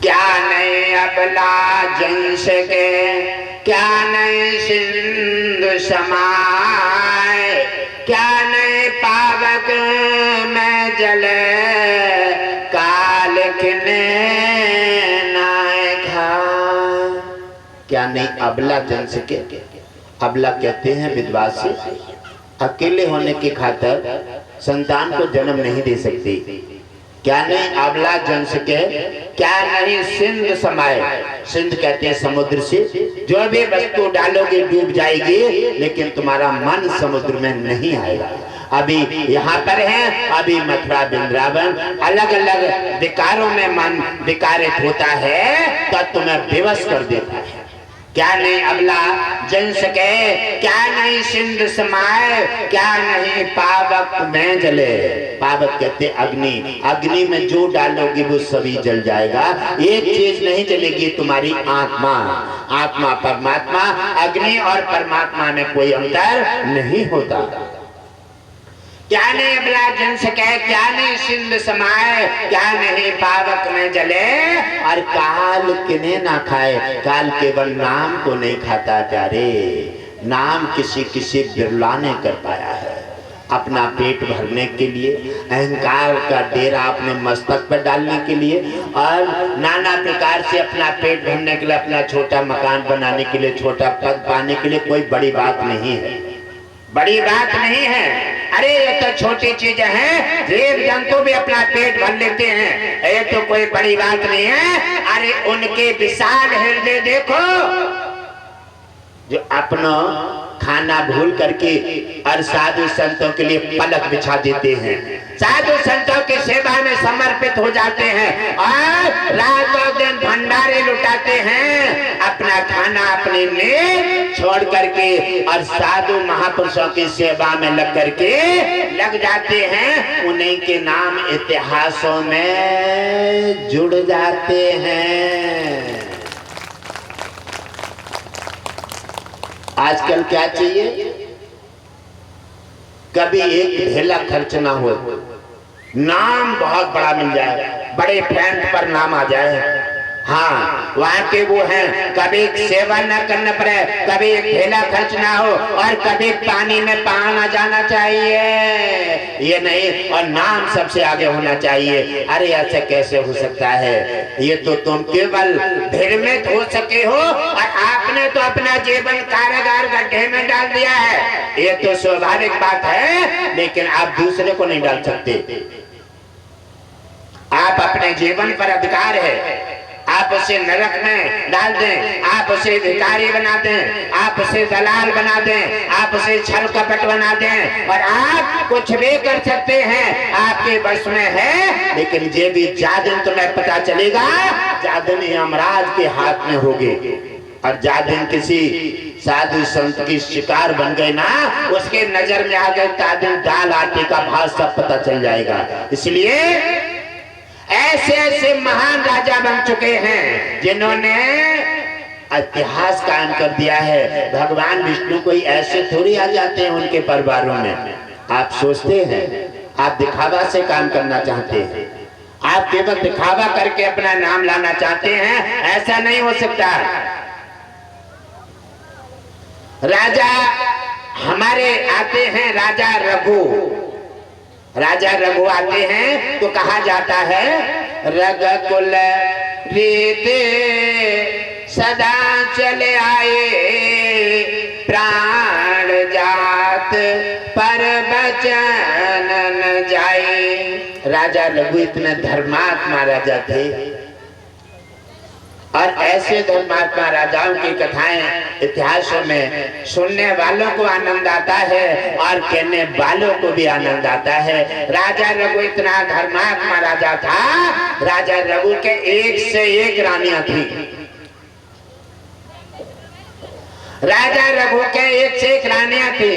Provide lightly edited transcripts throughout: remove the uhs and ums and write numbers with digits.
क्या नहीं अबला जंश के, क्या नहीं सिंधु समाए, क्या नहीं पावक में जले, काल किने नाय खा। क्या नहीं अबला जंश के, अबला कहते हैं विधवा से, अकेले होने की खातिर संतान को जन्म नहीं दे सकती। क्या नहीं अबला जंश के, क्या नहीं सिंध समाए, सिंध कहते हैं समुद्र से, जो भी वस्तु डालोगे डूब जाएगी, लेकिन तुम्हारा मन समुद्र में नहीं आएगा। अभी यहाँ पर है, अभी मथुरा वृंदावन अलग अलग विकारों में मन विकारित होता है तो तुम्हें विवश कर देता है। क्या नहीं अबला जंश के, क्या नहीं सिंध समाए, क्या नहीं पावक में जले। पावक कहते अग्नि, अग्नि में जो डालोगी वो सभी जल जाएगा। एक चीज नहीं जलेगी, तुम्हारी आत्मा। आत्मा परमात्मा, अग्नि और परमात्मा में कोई अंतर नहीं होता। क्या नहीं अबला जंश के, क्या नहीं सिंध समाए, क्या नहीं पावक में जले, और काल किने ना खाए। काल केवल नाम को नहीं खाता प्यारे, नाम किसी किसी बिरला ने कर पाया है। अपना पेट भरने के लिए, अहंकार का डेरा अपने मस्तक पर डालने के लिए, और नाना प्रकार से अपना पेट भरने के लिए, अपना छोटा मकान बनाने के लिए, छोटा पद पाने के लिए कोई बड़ी बात नहीं है, बड़ी बात नहीं है। अरे ये तो छोटी चीज है, जीव जंतु भी अपना पेट भर लेते हैं, ये तो कोई बड़ी बात नहीं है। अरे उनके विशाल हृदय देखो, जो अपना खाना भूल करके और साधु संतों के लिए पलक बिछा देते हैं, साधु संतों की सेवा में समर्पित हो जाते हैं, और रातों दिन भंडारे लुटाते हैं, अपना खाना अपने लिए छोड़ करके और साधु महापुरुषों की सेवा में लग जाते हैं। उन्हीं के नाम इतिहासों में जुड़ जाते हैं। आजकल क्या चाहिए, कभी एक ढेला खर्च ना हो, नाम बहुत बड़ा मिल जाए, बड़े फ्रंट पर नाम आ जाए। हाँ, वहाँ के वो हैं, कभी सेवा न करना पड़े, कभी एक ढेला खर्च ना हो, और कभी पानी में पाना जाना चाहिए, ये नहीं, और नाम सबसे आगे होना चाहिए। अरे ऐसे कैसे हो सकता है, ये तो तुम केवल भ्रमित हो सके हो, और आपने तो अपना जीवन कारागार गड्ढे में डाल दिया है। ये तो स्वाभाविक बात है, लेकिन आप दूसरे को नहीं डाल सकते। आप अपने जीवन पर अधिकार है, आप उसे नरक में डाल दें, आप उसे भिखारी बना दें, आप उसे दलाल बना दें, आप उसे छल कपट बना दें, और आप कुछ भी कर सकते हैं, आपके वश में है। लेकिन ये भी जादिन तुम्हें पता चलेगा, जादिन यमराज के हाथ में होगे, और जादिन किसी साधु संत की शिकार बन गए ना, उसके नजर में आ गए, तादिन दाल आटे का भाव सब पता चल जाएगा। इसलिए ऐसे ऐसे महान राजा बन चुके हैं जिन्होंने इतिहास कायम कर दिया है। भगवान विष्णु कोई ऐसे थोड़ी आ जाते हैं उनके परिवारों में। आप सोचते हैं, आप दिखावा से काम करना चाहते हैं, आप केवल दिखावा करके अपना नाम लाना चाहते हैं, ऐसा नहीं हो सकता। राजा हमारे आते हैं, राजा रघु, राजा रघु आते हैं तो कहा जाता है, रघुकुल रीते सदा चले आए, प्राण जात पर बचन न जाए। राजा रघु इतने धर्मात्मा राजा थे, और ऐसे धर्मात्मा राजाओं की कथाएं इतिहासों में सुनने वालों को आनंद आता है और कहने वालों को भी आनंद आता है। राजा रघु इतना धर्मात्मा राजा था, राजा रघु के एक से एक रानियां थी, राजा रघु के एक से एक रानियां थी।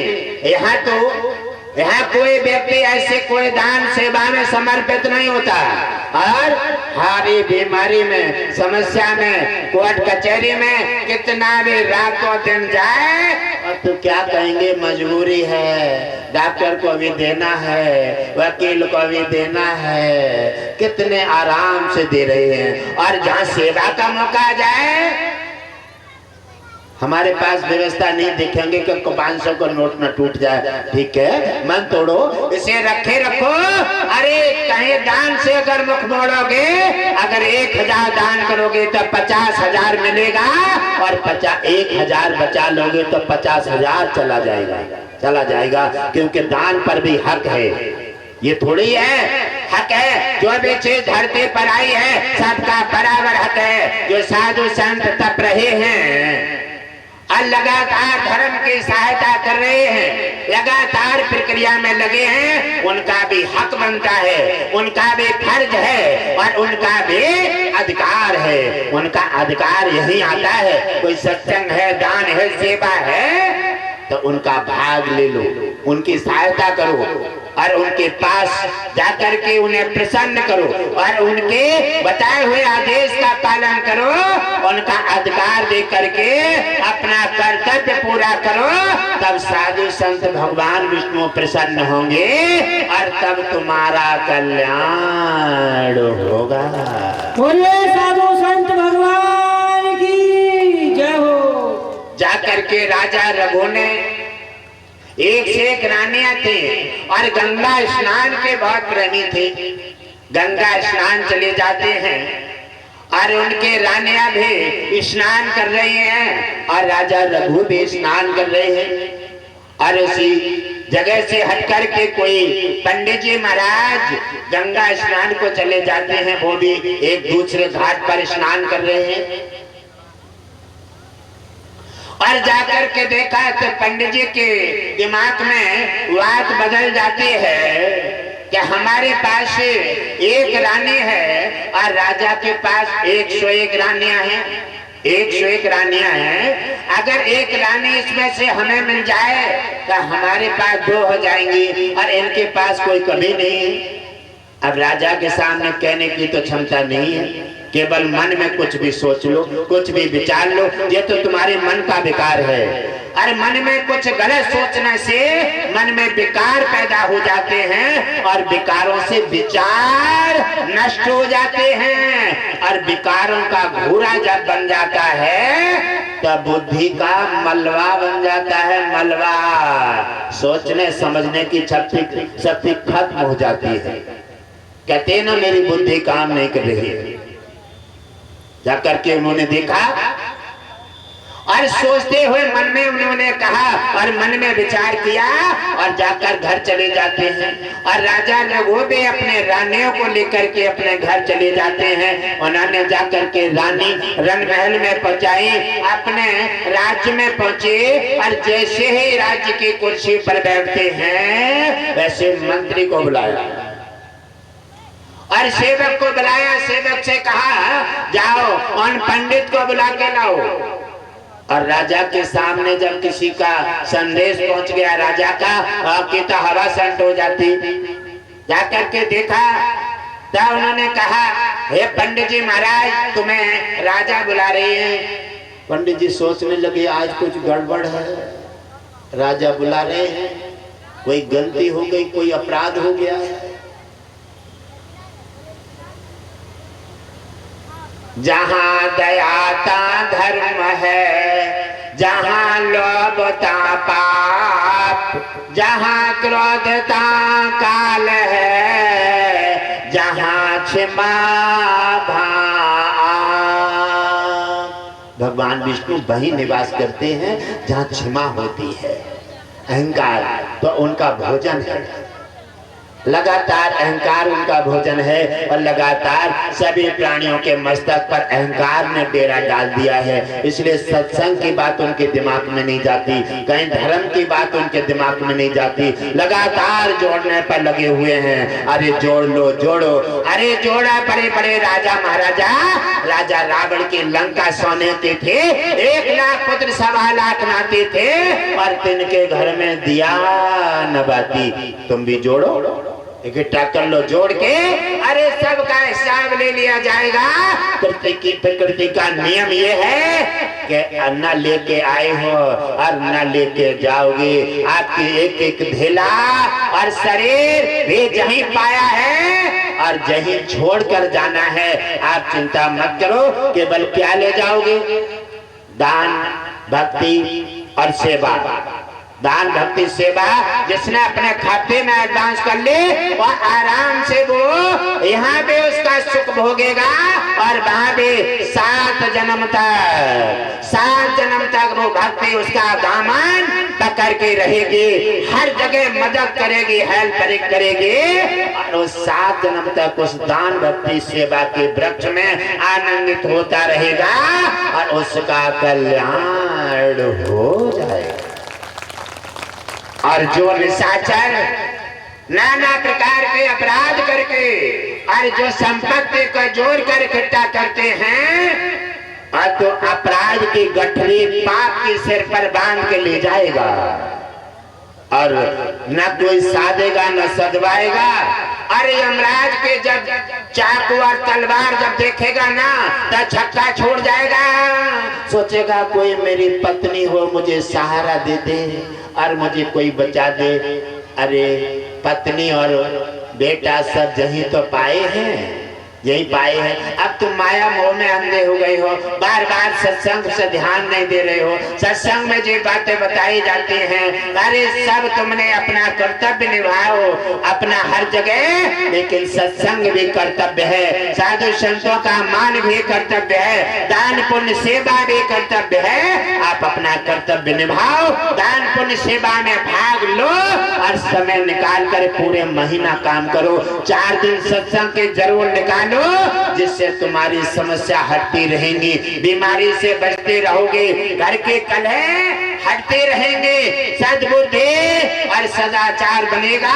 यहाँ कोई व्यक्ति ऐसे कोई दान सेवा में समर्पित नहीं होता, और हरी बीमारी में, समस्या में, कोर्ट कचहरी में कितना भी रातों दिन जाए और तो क्या कहेंगे, मजबूरी है, डॉक्टर को भी देना है, वकील को भी देना है, कितने आराम से दे रहे हैं। और जहाँ सेवा का मौका आ जाए, हमारे पास व्यवस्था नहीं देखेंगे कि 500 का नोट न टूट जाए, ठीक है, मन तोड़ो, इसे रखे रखो। अरे कहीं दान से अगर मुख मोड़ोगे, अगर 1000 दान करोगे तो 50,000 मिलेगा, और 1000 बचा लोगे तो 50,000 चला जाएगा, क्योंकि दान पर भी हक है। ये थोड़ी है हक है जो भी चीज धरती पर आई है सबका बराबर हक है। जो साधु संत तप रहे हैं और लगातार धर्म की सहायता कर रहे हैं, लगातार प्रक्रिया में लगे हैं, उनका भी हक बनता है, उनका भी फर्ज है, और उनका भी अधिकार है। उनका अधिकार यही आता है, कोई सत्संग है, दान है, सेवा है, तो उनका भाग ले लो, उनकी सहायता करो, और उनके पास जाकर के उन्हें प्रसन्न करो, और उनके बताए हुए आदेश का पालन करो, उनका अधिकार दे करके अपना कर्तव्य पूरा करो। तब साधु संत भगवान विष्णु प्रसन्न होंगे, और तब तुम्हारा कल्याण होगा। बोलिए साधु संत भगवान की जय हो। जाकर के राजा रघु ने, एक से एक रानियां थे, और गंगा स्नान के बहुत प्रेमी थे। गंगा स्नान चले जाते हैं, और उनके रानियां भी स्नान कर रही हैं, और राजा रघु भी स्नान कर रहे हैं। और उसी जगह से हट कर के कोई पंडित जी महाराज गंगा स्नान को चले जाते हैं, वो भी एक दूसरे घाट पर स्नान कर रहे हैं। और जाकर के देखा तो पंडित जी के दिमाग में बात बदल जाती है कि हमारे पास एक रानी है, और राजा के पास 101 रानियां हैं, 101 रानियां हैं। अगर एक रानी इसमें से हमें मिल जाए तो हमारे पास 2 हो जाएंगी, और इनके पास कोई कभी नहीं है। अब राजा के सामने कहने की तो क्षमता नहीं है, केवल मन में कुछ भी सोच लो, कुछ भी विचार लो, ये तो तुम्हारे मन का विकार है। अरे मन में कुछ गलत सोचने से मन में विकार पैदा हो जाते हैं, और विकारों से विचार नष्ट हो जाते हैं, और विकारों का घूरा जब बन जाता है तब बुद्धि का मलबा बन जाता है। मलबा, सोचने समझने की शक्ति खत्म हो जाती है। कहते हैं ना, मेरी बुद्धि काम नहीं कर रही है। जाकर के उन्होंने देखा, और सोचते हुए मन में उन्होंने कहा, और मन में विचार किया, और जाकर घर चले जाते हैं। और राजा रघु भी अपने रानियों को लेकर के अपने घर चले जाते हैं। उन्होंने जाकर के रानी रणमहल में पहुंचाई, अपने राज्य में पहुंचे, और जैसे ही राज्य की कुर्सी पर बैठते हैं वैसे मंत्री को बुलाया, और सेवक को बुलाया। सेवक से कहा, जाओ उन पंडित को बुला के लाओ। और राजा के सामने जब किसी का संदेश पहुंच गया राजा का, की तो हवा संत हो जाती। जाकर के देखा तब उन्होंने कहा, हे पंडित जी महाराज, तुम्हें राजा बुला रहे हैं। पंडित जी सोचने लगे, आज कुछ गड़बड़ है, राजा बुला रहे हैं, कोई गलती हो गई, कोई अपराध हो गया है। जहाँ दयाता धर्म है, जहाँ लोभता पाप, जहाँ क्रोधता काल है, जहाँ क्षमा भाव। भगवान विष्णु वहीं निवास करते हैं जहाँ क्षमा होती है। अहंकार तो उनका भोजन है, लगातार अहंकार उनका भोजन है, और लगातार सभी प्राणियों के मस्तक पर अहंकार ने डेरा डाल दिया है। इसलिए सत्संग की बात उनके दिमाग में नहीं जाती, कहीं धर्म की बात उनके दिमाग में नहीं जाती, लगातार जोड़ने पर लगे हुए हैं। अरे जोड़ लो, जोड़ो, अरे जोड़ा बड़े बड़े राजा महाराजा। राजा रावण की लंका सोने के थे, 1 लाख पुत्र 1.25 लाख नाते थे, और तिनके घर में दिया न बाती। तुम भी जोड़ो, इकट्ठा कर लो, जोड़ के, अरे सबका हिसाब ले लिया जाएगा। फिर प्रकृति का नियम ये है कि न लेके आए हो और न लेके जाओगे। आपकी एक एक धेला और शरीर भी जहीं पाया है और जहीं छोड़कर जाना है। आप चिंता मत करो, केवल क्या ले जाओगे? दान, भक्ति और सेवा। दान, भक्ति, सेवा जिसने अपने खाते में एडवांस कर ले वो आराम से वो यहाँ पे उसका सुख भोगेगा और वहां भी 7 जन्म तक वो भक्ति उसका दामन पकड़ के रहेगी, हर जगह मदद करेगी, हेल्प करेगी और वो 7 जन्म तक उस दान, भक्ति, सेवा के वृक्ष में आनंदित होता रहेगा और उसका कल्याण हो जाएगा। और जो निशाचर नाना प्रकार के अपराध करके और जो संपत्ति को जोड़ कर इकट्ठा करते हैं और तो अपराध की गठरी पाप के सिर पर बांध के ले जाएगा और न कोई साधेगा न सदवाएगा। अरे यमराज के जब चाकू और तलवार जब देखेगा ना तो छक्का छोड़ जाएगा, सोचेगा कोई मेरी पत्नी हो मुझे सहारा दे दे और मुझे कोई बचा दे। अरे पत्नी और बेटा सब यही तो पाए हैं, यही पाए हैं। अब तुम माया मोह में अंधे हो गए हो, बार बार सत्संग से ध्यान नहीं दे रहे हो। सत्संग में जो बातें बताई जाती हैं अरे सब तुमने अपना कर्तव्य निभाओ अपना हर जगह, लेकिन सत्संग भी कर्तव्य है, साधु संतों का मान भी कर्तव्य है, दान पुण्य सेवा भी कर्तव्य है। आप अपना कर्तव्य निभाओ, दान पुण्य सेवा में भाग लो और समय निकाल कर पूरे महीना काम करो। 4 दिन सत्संग के जरूर निकाल जिससे तुम्हारी समस्या हटती रहेंगी, बीमारी से बचते रहोगे, घर के कलह हटते रहेंगे, सद्बुद्धि और सदाचार बनेगा,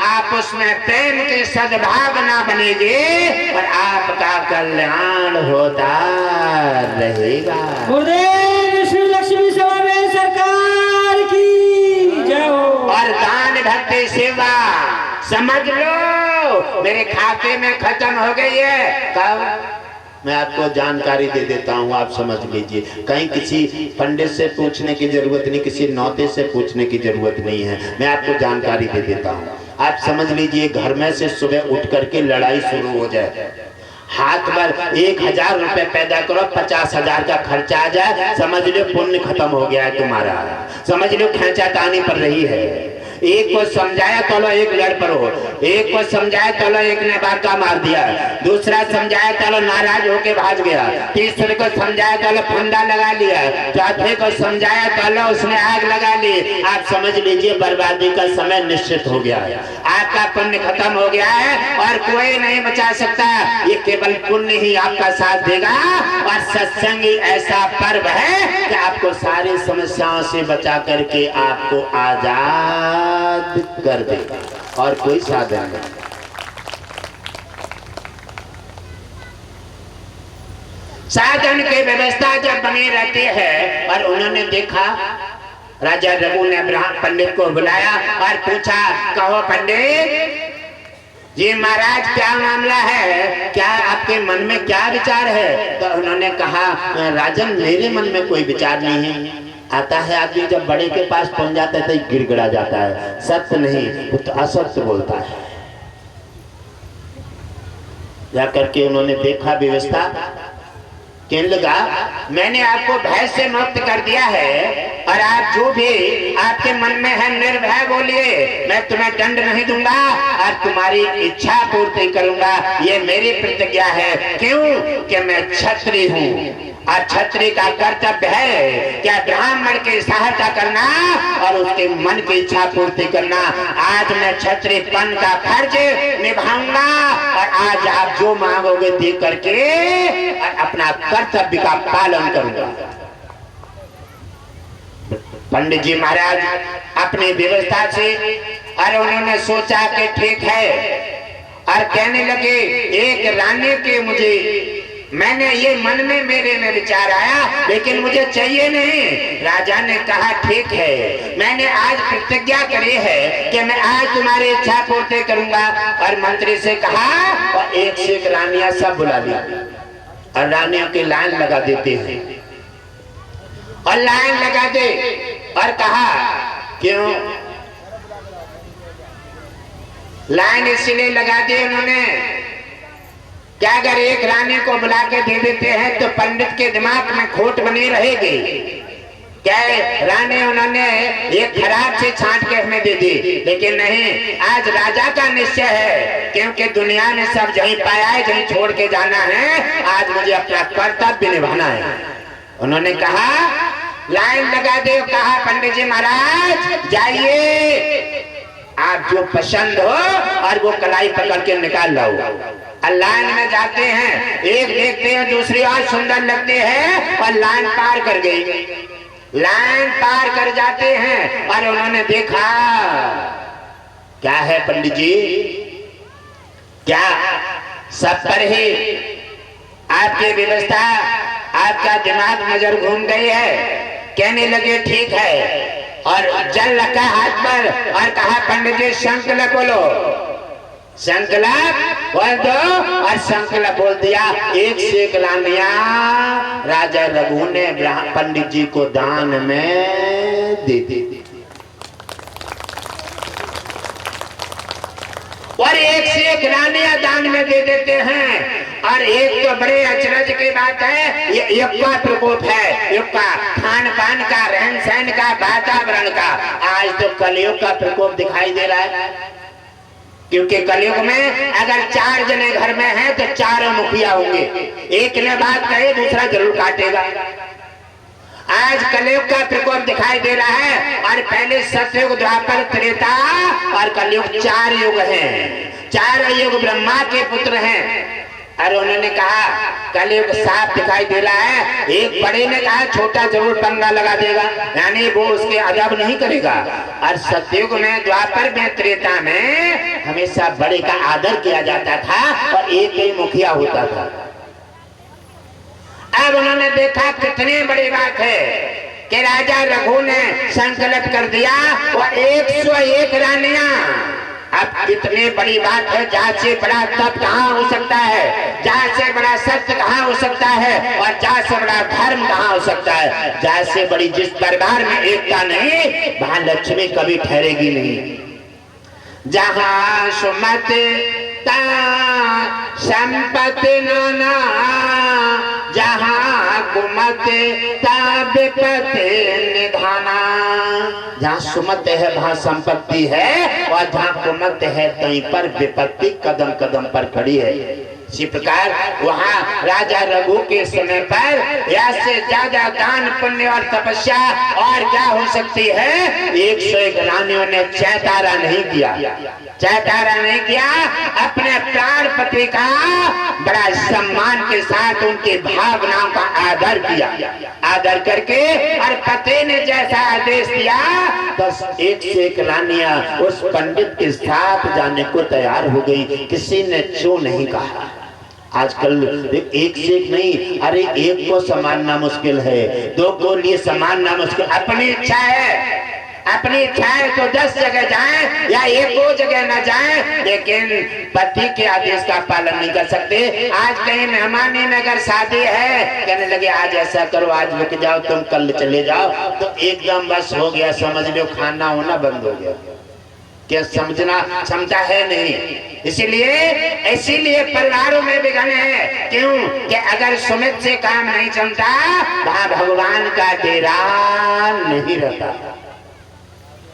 आप उसमें प्रेम की सद्भावना बनेगी और आपका कल्याण होता रहेगा। श्री लक्ष्मी स्वामी सरकार की जय हो। और दान, भक्ति, सेवा समझ लो मेरे खाते में खत्म हो गई है। कब? मैं आपको जानकारी दे देता हूँ, आप समझ लीजिए। कहीं किसी पंडित से पूछने की जरूरत नहीं, किसी नौते से पूछने की जरूरत नहीं है, मैं आपको जानकारी दे देता हूँ। आप समझ लीजिए घर में से सुबह उठ करके लड़ाई शुरू हो जाए, हाथ पर 1000 रुपए पैदा करो, 50,000 का खर्चा आ जाए, समझ लो पुण्य खत्म हो गया है तुम्हारा, समझ लो खींचातानी पड़ रही है। एक को समझाया चलो एक लड़ पर हो, एक को समझाया चलो एक ने बाका मार दिया, दूसरा समझाया चलो नाराज होके भाग गया, तीसरे को समझाया चलो फंदा लगा लिया, चौथे को समझाया चलो उसने आग लगा ली। आप समझ लीजिए बर्बादी का समय निश्चित हो गया है, आपका पुण्य खत्म हो गया है और कोई नहीं बचा सकता। ये केवल पुण्य ही आपका साथ देगा और सत्संग ही ऐसा पर्व है कि आपको सारी समस्याओं से बचा करके आपको आजाद कर देगा और कोई साधन नहीं। साधन की व्यवस्था जब बनी रहती है और उन्होंने देखा, राजा रघु ने पंडित को बुलाया और पूछा, कहो पंडित जी महाराज क्या मामला है, क्या आपके मन में क्या विचार है? तो उन्होंने कहा राजन मेरे मन में कोई विचार नहीं है। आता है आदमी जब बड़े के पास पहुंच जाता है तो गिड़गिड़ा जाता है, सत्य नहीं वो तो असत्य बोलता है। जाकर के उन्होंने देखा व्यवस्था, कहने लगा मैंने आपको भय से मुक्त कर दिया है और आप जो भी आपके मन में है निर्भय बोलिए, मैं तुम्हें दंड नहीं दूंगा और तुम्हारी इच्छा पूर्ति करूंगा, ये मेरी प्रतिज्ञा है। क्यों? कि मैं क्षत्रिय हूँ और क्षत्रिय का कर्तव्य है क्या ब्राह्मण की सहायता करना और उसके मन की इच्छा पूर्ति करना। आज मैं क्षत्रियपन का फर्ज निभाऊंगा और आज आप जो मांगोगे दे करके अपना कर्तव्य का पालन करूंगा। पंडित जी महाराज अपनी व्यवस्था से और उन्होंने सोचा कि ठीक है और कहने लगे एक रानी के मैंने ये मन में मेरे में विचार आया लेकिन मुझे चाहिए नहीं। राजा ने कहा ठीक है, मैंने आज प्रतिज्ञा करी है कि मैं आज तुम्हारी इच्छा पूर्ति करूंगा। और मंत्री से कहा और एक से एक रानियां सब बुला ली और रानियों की लाइन लगा देते हैं। और लाइन लगा दे और कहा क्यों लाइन इसलिए लगा दी उन्होंने क्या अगर एक रानी को बुला के दे देते हैं तो पंडित के दिमाग में खोट बनी रहेगी। क्या रानी उन्होंने एक खराब से छांट के हमें दे दी, लेकिन नहीं, आज राजा का निश्चय है क्योंकि दुनिया ने सब जहीं पाया है, जहीं छोड़ के जाना है, आज मुझे अपना कर्तव्य निभाना है। उन्होंने कहा लाइन लगा दे। कहा पंडित जी महाराज जाइए, आप जो पसंद हो और वो कलाई पकड़ के निकाल लो। लाइन में जाते हैं, एक देखते हैं दूसरी और सुंदर लगते हैं और लाइन पार कर गई। लाइन पार कर जाते हैं और उन्होंने देखा क्या है पंडित जी, क्या सब पर ही आपकी व्यवस्था, आपका दिमाग नजर घूम गई है। कहने लगे ठीक है और जल रखा हाथ पर और कहा पंडित जी संकल्प बोलो। संकल्प बोल दो और संकल्प बोल दिया। एक से एक रानियां राजा रघु ने पंडित जी को दान में दे दी और एक से एक रानियां दान में दे देते हैं। और एक तो बड़े अचरज की बात है, ये युग का प्रकोप है, युग का खान पान का, रहन सहन का, वातावरण का। आज तो कलयुग का प्रकोप दिखाई दे रहा है क्योंकि कलयुग में अगर 4 जने घर में हैं तो 4 मुखिया होंगे। एक ने बात कहे दूसरा जरूर काटेगा। आज कलयुग का प्रकोप दिखाई दे रहा है। और पहले सतयुग, द्वापर, त्रेता और कलयुग 4 युग हैं। 4 युग ब्रह्मा के पुत्र हैं। और उन्होंने कहा कलयुग साफ दिखाई दे रहा है। एक बड़े ने कहा छोटा जरूर पंगा लगा देगा, यानी वो उसके अदब नहीं करेगा। और सतयुग में, द्वापर में, त्रेता में हमेशा बड़े का आदर किया जाता था और एक ही मुखिया होता था। अब उन्होंने देखा कितनी बड़ी बात है कि राजा रघु ने संकल्प कर दिया और 101 रानियां। अब कितनी बड़ी बात है, जहाँ से बड़ा तप कहाँ हो सकता है, जहाँ से बड़ा सत्य कहाँ हो सकता है और जहाँ से बड़ा धर्म कहाँ हो सकता है। जहाँ से बड़ी जिस दरबार में एकता नहीं, वहां लक्ष्मी कभी ठहरेगी नहीं। जहाँ सुमति संपत्ति नाना, जहाँ कुमति विपत्ति निधाना। जहाँ सुमत है वहाँ संपत्ति है और जहाँ कुमत है तहीं पर विपत्ति कदम कदम पर खड़ी है। इसी प्रकार वहाँ राजा रघु के समय पर या से ज्यादा दान पुण्य और तपस्या और क्या हो सकती है। 101 रानियों ने चैतारा नहीं किया, चैतारा नहीं किया। अपने प्राण पति का बड़ा सम्मान के साथ उनकी भावनाओं का आदर किया। आदर करके और पति ने जैसा आदेश दिया बस 1 से 1 रानियां उस पंडित के साथ जाने को तैयार हो गई। किसी ने क्यों नहीं कहा। आजकल 1 से 1 नहीं, अरे 1 को संभालना मुश्किल है, 2 को लिए संभालना मुश्किल। अपनी इच्छा है, अपनी इच्छा है तो 10 जगह जाएं या 1 जगह न जाएं, लेकिन पति के आदेश का पालन नहीं कर सकते। आज कहीं मेहमानी में अगर शादी है, कहने लगे आज ऐसा करो, आज रुक जाओ, तुम कल चले जाओ, तो एकदम बस हो गया, समझ लो खाना होना बंद हो गया। क्या समझना क्षमता है नहीं। इसीलिए परिवारों में विघ्न है। क्यों कि अगर सुमित से काम नहीं चलता, वहां भगवान का डेरा नहीं रहता।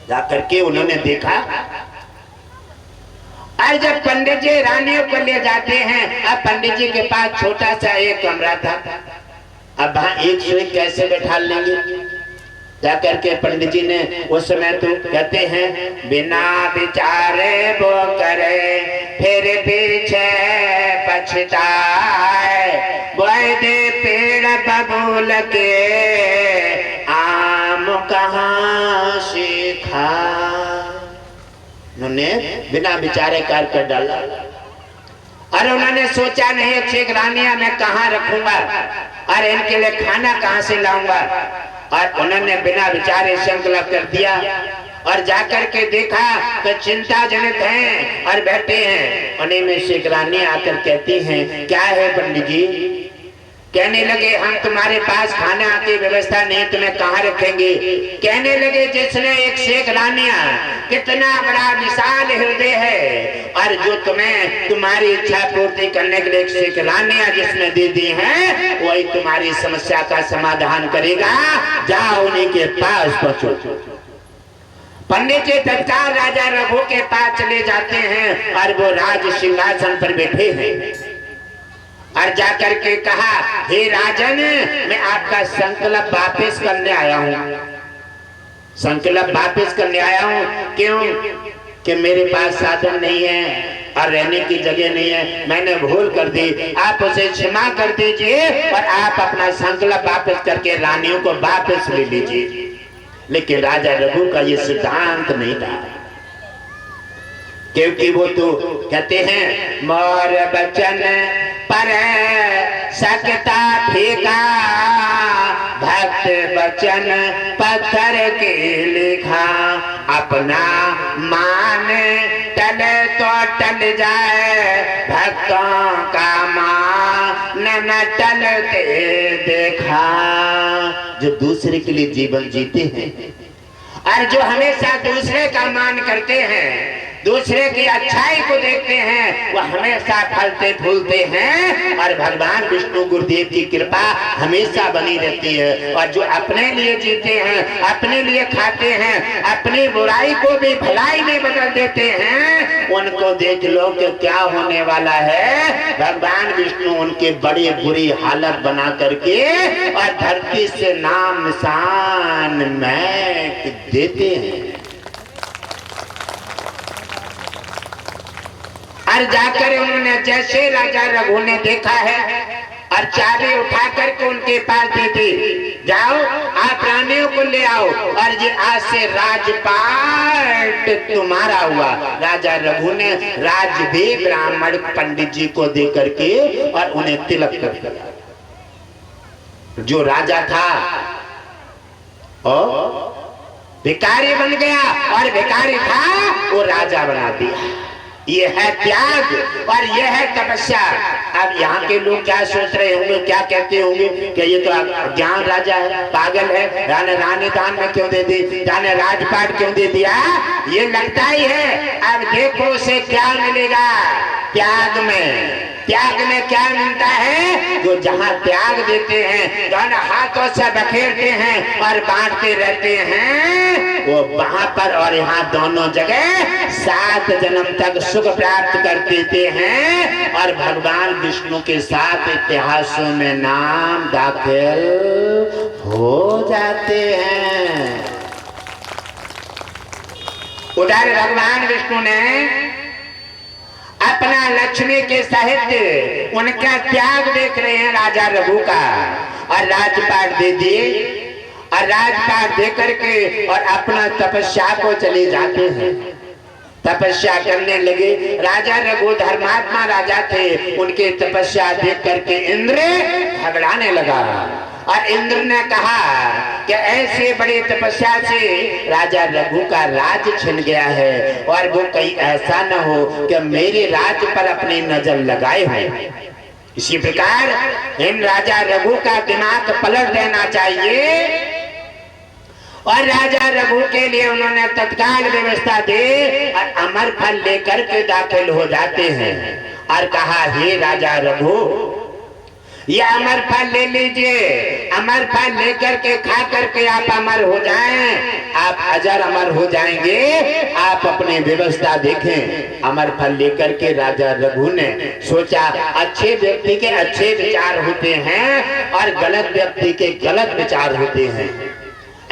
जाकर के उन्होंने देखा और जब पंडित जी रानियों को ले जाते हैं, अब पंडित जी के पास छोटा सा एक कमरा था। अब वहां 1 से 1 कैसे बैठा लेंगे। जाकर के पंडित जी ने उस समय तो कहते हैं बिना विचारे वो करे फिर पीछे पछताए, बोए दे पेड़ बबूल के आम कहाँ सीखा। उन्होंने बिना विचारे कार्य कर डाला और उन्होंने सोचा नहीं 101 रानियां मैं कहाँ रखूंगा और इनके लिए खाना कहाँ से लाऊंगा। और उन्होंने बिना विचारे संकल्प कर दिया और जाकर के देखा तो चिंताजनक हैं और बैठे हैं। उन्हीं में से एक रानी आकर कहती हैं क्या है पंडित जी। कहने लगे हम तुम्हारे पास खाना की व्यवस्था नहीं, तुम्हें कहाँ रखेंगे। कहने लगे जिसने एक शेख रानिया, कितना बड़ा विशाल हृदय है, और जो तुम्हें तुम्हारी इच्छा पूर्ति करने के लिए एक शेख रानिया जिसने दे दी है, वही तुम्हारी समस्या का समाधान करेगा। जाओ उन्हीं के पास पहुंचो। पंडित जी तत्काल राजा रघु के पास चले जाते हैं और वो राज सिंहासन पर बैठे हैं, और जाकर के कहा, हे राजन, मैं आपका संकल्प वापस करने आया हूँ। संकल्प वापस करने आया हूँ क्यों? कि मेरे पास साधन नहीं है और रहने की जगह नहीं है, मैंने भूल कर दी, आप उसे क्षमा कर दीजिए और आप अपना संकल्प वापस करके रानियों को वापस ले लीजिए। लेकिन राजा रघु का ये सिद्धांत नहीं था, क्योंकि वो तो कहते हैं मोर बचन पर सकता फीका, भक्त बचन पत्थर के लिखा, अपना मान टल तो टल जाए, भक्तों का मान न टलते देखा। जो दूसरे के लिए जीवन जीते हैं और जो हमेशा दूसरे का मान करते हैं, दूसरे की अच्छाई को देखते हैं, वह हमेशा फलते फूलते हैं और भगवान विष्णु गुरुदेव की कृपा हमेशा बनी रहती है। और जो अपने लिए जीते हैं, अपने लिए खाते हैं, अपनी बुराई को भी भलाई में बदल देते हैं, उनको देख लो कि क्या होने वाला है। भगवान विष्णु उनके बड़ी बुरी हालत बना करके और धरती से नाम निशान मैट देते हैं। और जाकर उन्होंने जैसे राजा रघु ने देखा है और चाबी उठा करके उनके पास दे दी, जाओ आप रानियों को ले आओ और ये आज से राजपाट तुम्हारा हुआ। राजा रघु ने राज भी ब्राह्मण पंडित जी को दे करके और उन्हें तिलक कर दिया। जो राजा था और भिखारी बन गया और भिखारी था वो राजा बना दिया। ये है त्याग और ये है तपस्या। अब यहाँ के लोग क्या सोच रहे होंगे, क्या कहते होंगे कि ये तो ज्ञान राजा है, पागल है, रानी दान में क्यों दे दी, जाने राजपाट क्यों दे दिया। ये लगता ही है। अब देखो उसे क्या मिलेगा त्याग में। त्याग में क्या मिलता है? जो जहाँ त्याग देते हैं, दोनों हाथों से बखेरते हैं और बांटते रहते हैं, वो वहां पर और यहाँ दोनों जगह 7 जन्म तक सुख प्राप्त कर देते हैं और भगवान विष्णु के साथ इतिहासों में नाम दाखिल हो जाते हैं। उधर भगवान विष्णु ने अपना लक्ष्मी के सहित उनका त्याग देख रहे हैं राजा रघु का, और राजपाट दे दिए और राजपाट दे करके और अपना तपस्या को चले जाते हैं। तपस्या करने लगे। राजा रघु धर्मात्मा राजा थे, उनके तपस्या देख करके इंद्र घबराने लगा और इंद्र ने कहा कि ऐसे बड़ी तपस्या से राजा रघु का राज छिन गया है और वो कहीं ऐसा न हो कि मेरे राज पर अपनी नजर लगाए हैं। इसी प्रकार इन राजा रघु का दिमाग पलट देना चाहिए और राजा रघु के लिए उन्होंने तत्काल व्यवस्था दे और अमर फल लेकर के दाखिल हो जाते हैं और कहा, हे राजा रघु, ये अमर फल ले लीजिए। अमर फल लेकर के खा करके आप अमर हो जाएं, आप अजर अमर हो जाएंगे। आप अपनी व्यवस्था देखें। अमर फल लेकर के राजा रघु ने सोचा, अच्छे व्यक्ति के अच्छे विचार होते हैं और गलत व्यक्ति के गलत विचार होते हैं।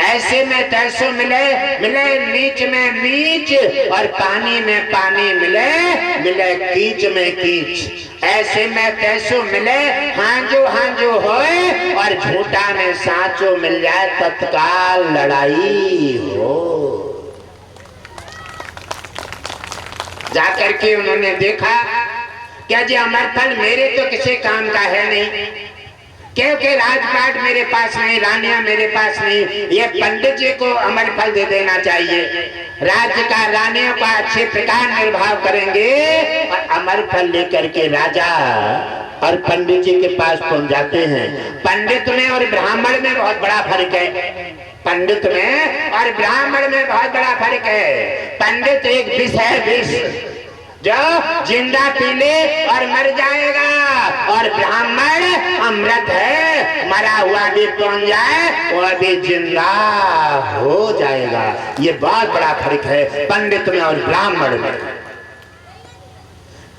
ऐसे में तैसो मिले नीच में नीच और पानी में पानी मिले कीच में कीच। ऐसे में तैसो मिले हांजो होए और झूठा में साचो मिल जाए, तत्काल लड़ाई हो। जाकर के उन्होंने देखा क्या जी अमर फल मेरे तो किसी काम का है नहीं, क्योंकि राजपाट मेरे पास नहीं, रानियां मेरे पास नहीं। ये पंडित जी को अमर फल दे देना चाहिए। राज्य का रानियों का अच्छे प्रकार निर्वाह करेंगे और अमर फल लेकर के राजा और पंडित जी के पास पहुंच जाते हैं। पंडित में और ब्राह्मण में बहुत बड़ा फर्क है। पंडित में और ब्राह्मण में बहुत बड़ा फर्क है। पंडित एक विष है, विष जो जिंदा पी ले और मर जाएगा, और ब्राह्मण अमृत है, मरा हुआ भी पहुंच जाए वह भी जिंदा हो जाएगा। ये बहुत बड़ा फर्क है पंडित में और ब्राह्मण में।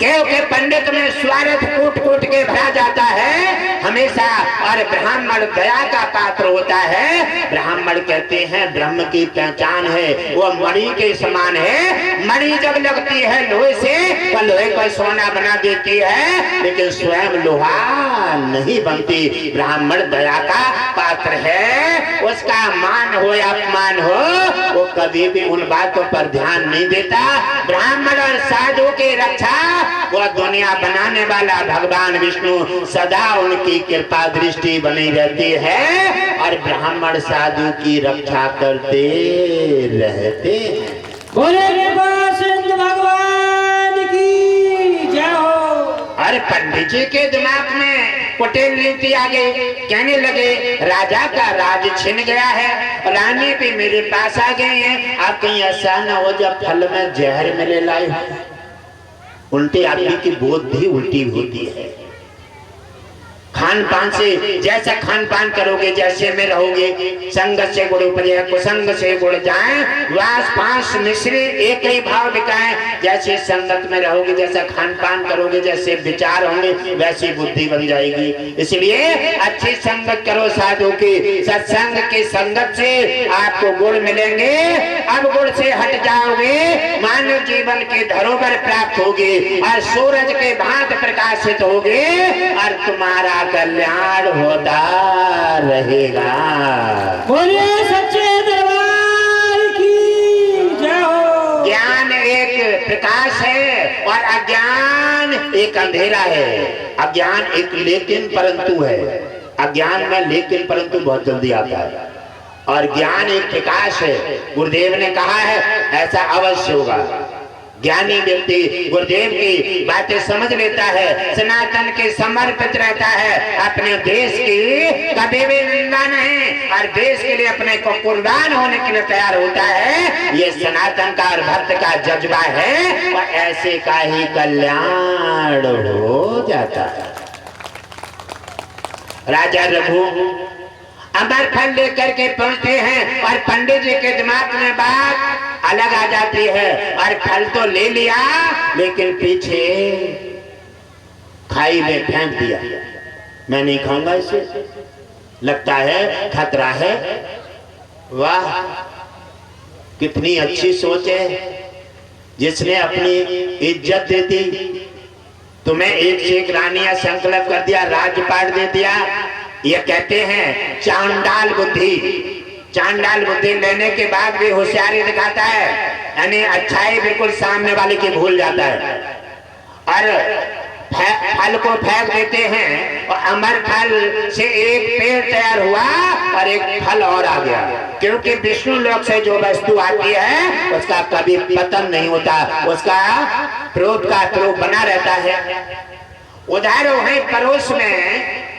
क्योंकि पंडित में स्वार्थ कूट कूट के भरा जाता है हमेशा, और ब्राह्मण दया का पात्र होता है। ब्राह्मण कहते हैं ब्रह्म की पहचान है, वो मणि के समान है। मणि जब लगती है लोहे से तो लोहे को सोना बना देती है, लेकिन स्वयं लोहा नहीं बनती। ब्राह्मण दया का पात्र है, उसका मान हो या अपमान हो वो कभी भी उन बातों पर ध्यान नहीं देता। ब्राह्मण और साधु की रक्षा वो दुनिया बनाने वाला भगवान विष्णु सदा उनकी कृपा दृष्टि बनी रहती है, और ब्राह्मण साधु की रक्षा करते रहते हैं। बोले भगवान की जय हो। और पंडित जी के दिमाग में पटेल नीति आ गई। कहने लगे राजा का राज छिन गया है, रानी भी मेरे पास आ गई है, आप कहीं ऐसा न हो जब फल में जहर मिले लाए हो। उल्टे आदमी की बुद्धि उल्टी होती है। खान पान से जैसा खान पान करोगे जैसे में रहोगे, संगत से गुड़ उपजे कुसंग से गुड़ जाए, वास पांच मिश्री एक ही भाव बिकाए। जैसे संगत में रहोगे, जैसा खान पान करोगे, जैसे विचार होंगे वैसी बुद्धि बन जाएगी। इसलिए अच्छी संगत करो साधु की, सत्संग की संगत से आपको गुण मिलेंगे। अब गुण से हट जाओगे मानव जीवन की धरोहर प्राप्त होगी, और सूरज के भांति प्रकाशित होगे, और तुम्हारा कल्याण होता रहेगा। बोलिए सच्चे दरबार की जय हो। ज्ञान एक प्रकाश है और अज्ञान एक अंधेरा है। अज्ञान एक लेकिन परंतु है। अज्ञान में लेकिन परंतु बहुत जल्दी आता है, और ज्ञान एक प्रकाश है। गुरुदेव ने कहा है ऐसा अवश्य होगा। ज्ञानी व्यक्ति गुरुदेव की बातें समझ लेता है, सनातन के समर्पित रहता है, अपने देश की कभी भी निंदा नहीं, और देश के लिए अपने को कुर्बान होने के लिए तैयार होता है। ये सनातन का और भक्त का जज्बा है, और ऐसे का ही कल्याण हो जाता है। राजा रघु अमर फल लेकर के पहुंचते हैं, और पंडित जी के दिमाग में बात अलग आ जाती है। और फल तो ले लिया, लेकिन पीछे खाई में फेंक दिया। मैं नहीं खाऊंगा इसे, लगता है खतरा है। वाह कितनी अच्छी सोच है, जिसने अपनी इज्जत दे दी। तुम्हें एक से एक रानियां संकल्प कर दिया, राजपाट दे दिया। ये कहते हैं चांडाल बुद्धि। चांडाल बुद्धि लेने के बाद भी होशियारी दिखाता है, यानी अच्छाई बिल्कुल सामने वाले की भूल जाता है, और फल को फेंक देते हैं। और अमर फल से एक पेड़ तैयार हुआ और एक फल और आ गया, क्योंकि विष्णु लोक से जो वस्तु आती है उसका कभी पतन नहीं होता, उसका क्रोध का क्रोध बना रहता है। उधर वहीं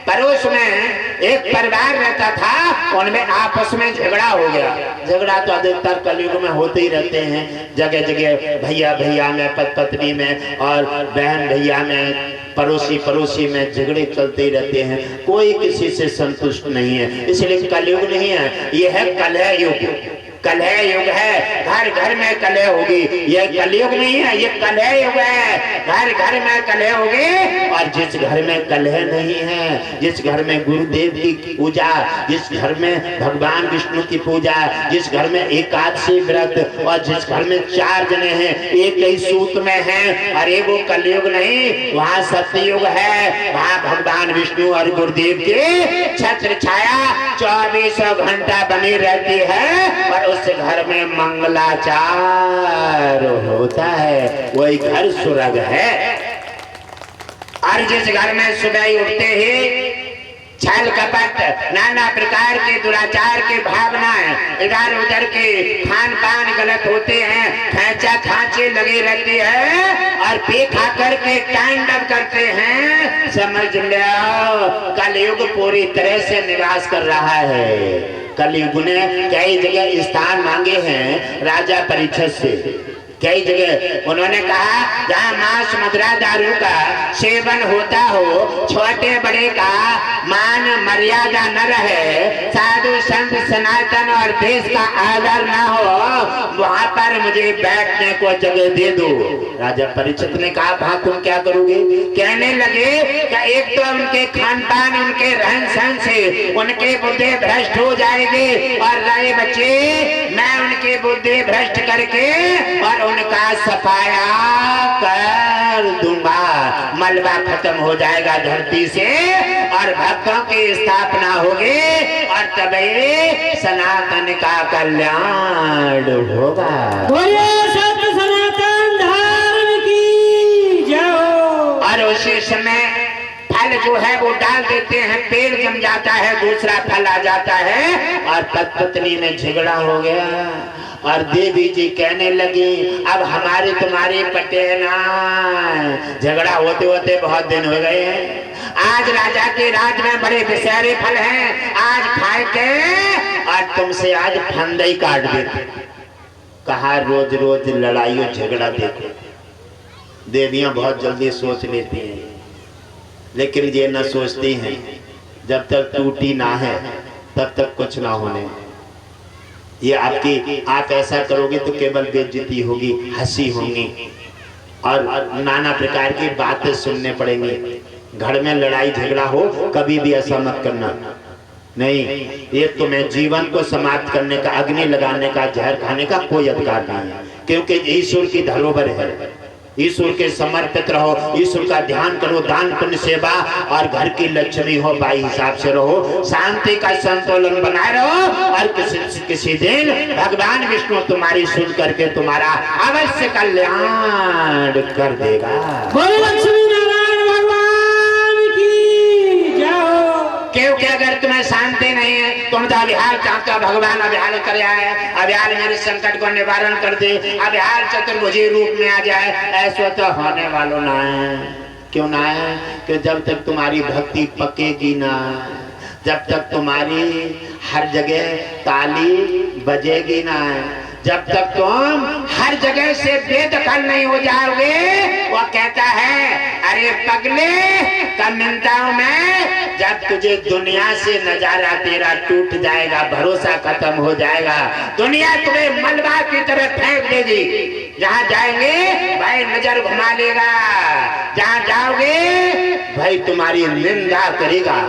पड़ोस में एक परिवार रहता था, उनमें आपस में झगड़ा हो गया। झगड़ा तो अधिकतर कलयुग में होते ही रहते हैं, जगह जगह भैया भैया में, पति पत्नी में, और बहन भैया में, पड़ोसी में झगड़े चलते ही रहते हैं। कोई किसी से संतुष्ट नहीं है, इसलिए कलयुग नहीं है, यह है कलह युग। कलह युग है, घर घर में कलह होगी। ये कलयुग नहीं है, ये कलह युग है। घर घर में कलह होगी, और जिस घर में कलह नहीं है, जिस घर में गुरुदेव की पूजा, जिस घर में भगवान विष्णु की पूजा, जिस घर में एकादशी व्रत, और जिस घर में 4 जने हैं एक ही सूत में हैं, अरे वो कलयुग नहीं, वहाँ सत्ययुग है। वहाँ भगवान विष्णु और गुरुदेव की छत्र छाया 24 घंटा बनी रहती है, और उस घर में मंगलाचार होता है, वही घर स्वर्ग है। और जिस घर में सुबह उठते ही छल कपट नाना प्रकार के दुराचार के भावनाएं, इधर उधर के खान पान गलत होते हैं, खैचा खांचे लगे रहते हैं और पी खा करके टाइम डब करते हैं। समझ लो कलयुग पूरी तरह से निवास कर रहा है। कलयुग ने कई जगह स्थान मांगे हैं राजा परीक्षित से। कई जगह उन्होंने कहा जहाँ मांस मदिरा दारू का सेवन होता हो, छोटे बड़े का मान मर्यादा न रहे, साधु संत सनातन और देश का आदर न हो, वहां पर मुझे बैठने को जगह दे दो। राजा परीक्षित ने कहा भाई तुम क्या करोगे? कहने लगे कि एक तो उनके खान पान उनके रहन सहन से उनके बुद्धि भ्रष्ट हो जाएंगे और रहे बच्चे मैं उनके बुद्धि भ्रष्ट करके और उनका सफाया कर दूंगा। मलबा खत्म हो जाएगा धरती से और भक्तों की स्थापना होगी और तभी सनातन का कल्याण होगा। बोलिए सत्य सनातन धर्म की जय हो। और उसी समय फल जो है वो डाल देते हैं, पेड़ जम जाता है, दूसरा फल आ जाता है और पत्नी में झगड़ा हो गया और देवी जी कहने लगी अब हमारे तुम्हारे पटे ना। झगड़ा होते होते बहुत दिन हो गए हैं। आज राजा के राज में बड़े विषैले फल हैं, आज खाए के और तुमसे आज फंदई काट देते। कहा रोज रोज लड़ाई और झगड़ा देखो। देवियां बहुत जल्दी सोच लेती हैं लेकिन ये न सोचती हैं जब तक टूटी ना है तब तक कुछ ना होने। ये आप ऐसा करोगे तो केवल बेइज्जती होगी, हंसी होगी और नाना प्रकार की बातें सुनने पड़ेंगी। घर में लड़ाई झगड़ा हो कभी भी ऐसा मत करना। नहीं, ये तुम्हें जीवन को समाप्त करने का, अग्नि लगाने का, जहर खाने का कोई अधिकार नहीं है, क्योंकि ईश्वर की धरोहर है। ईश्वर के समर्पित रहो, ईश्वर का ध्यान करो, दान पुण्य सेवा और घर की लक्ष्मी हो, भाई हिसाब से रहो, शांति का संतुलन बनाए रहो और किसी दिन भगवान विष्णु तुम्हारी सुन करके तुम्हारा अवश्य कल्याण कर देगा। बोलो लक्ष्मी नारायण भगवान की जय हो। क्योंकि अगर तुम्हें शांति नहीं है तुम तो अभिहार चाहते हो, भगवान अभिहार कर आए, अभिहार मेरे संकट को निवारण कर दे, अभिहार चतुर्भुजी रूप में आ जाए, ऐसा तो होने वालों ना है। क्यों ना है? कि जब तक तुम्हारी भक्ति पकेगी ना, जब तक तुम्हारी हर जगह ताली बजेगी ना, जब तक तुम हर जगह से बेदखल नहीं हो जाओगे। वो कहता है अरे पगले कमिंताओं में जब तुझे दुनिया से नजारा तेरा टूट जाएगा, भरोसा खत्म हो जाएगा, दुनिया तुम्हें मलबा की तरह फेंक देगी। जहाँ जाएंगे भाई नजर घुमा लेगा, जहाँ जाओगे भाई तुम्हारी निंदा करेगा।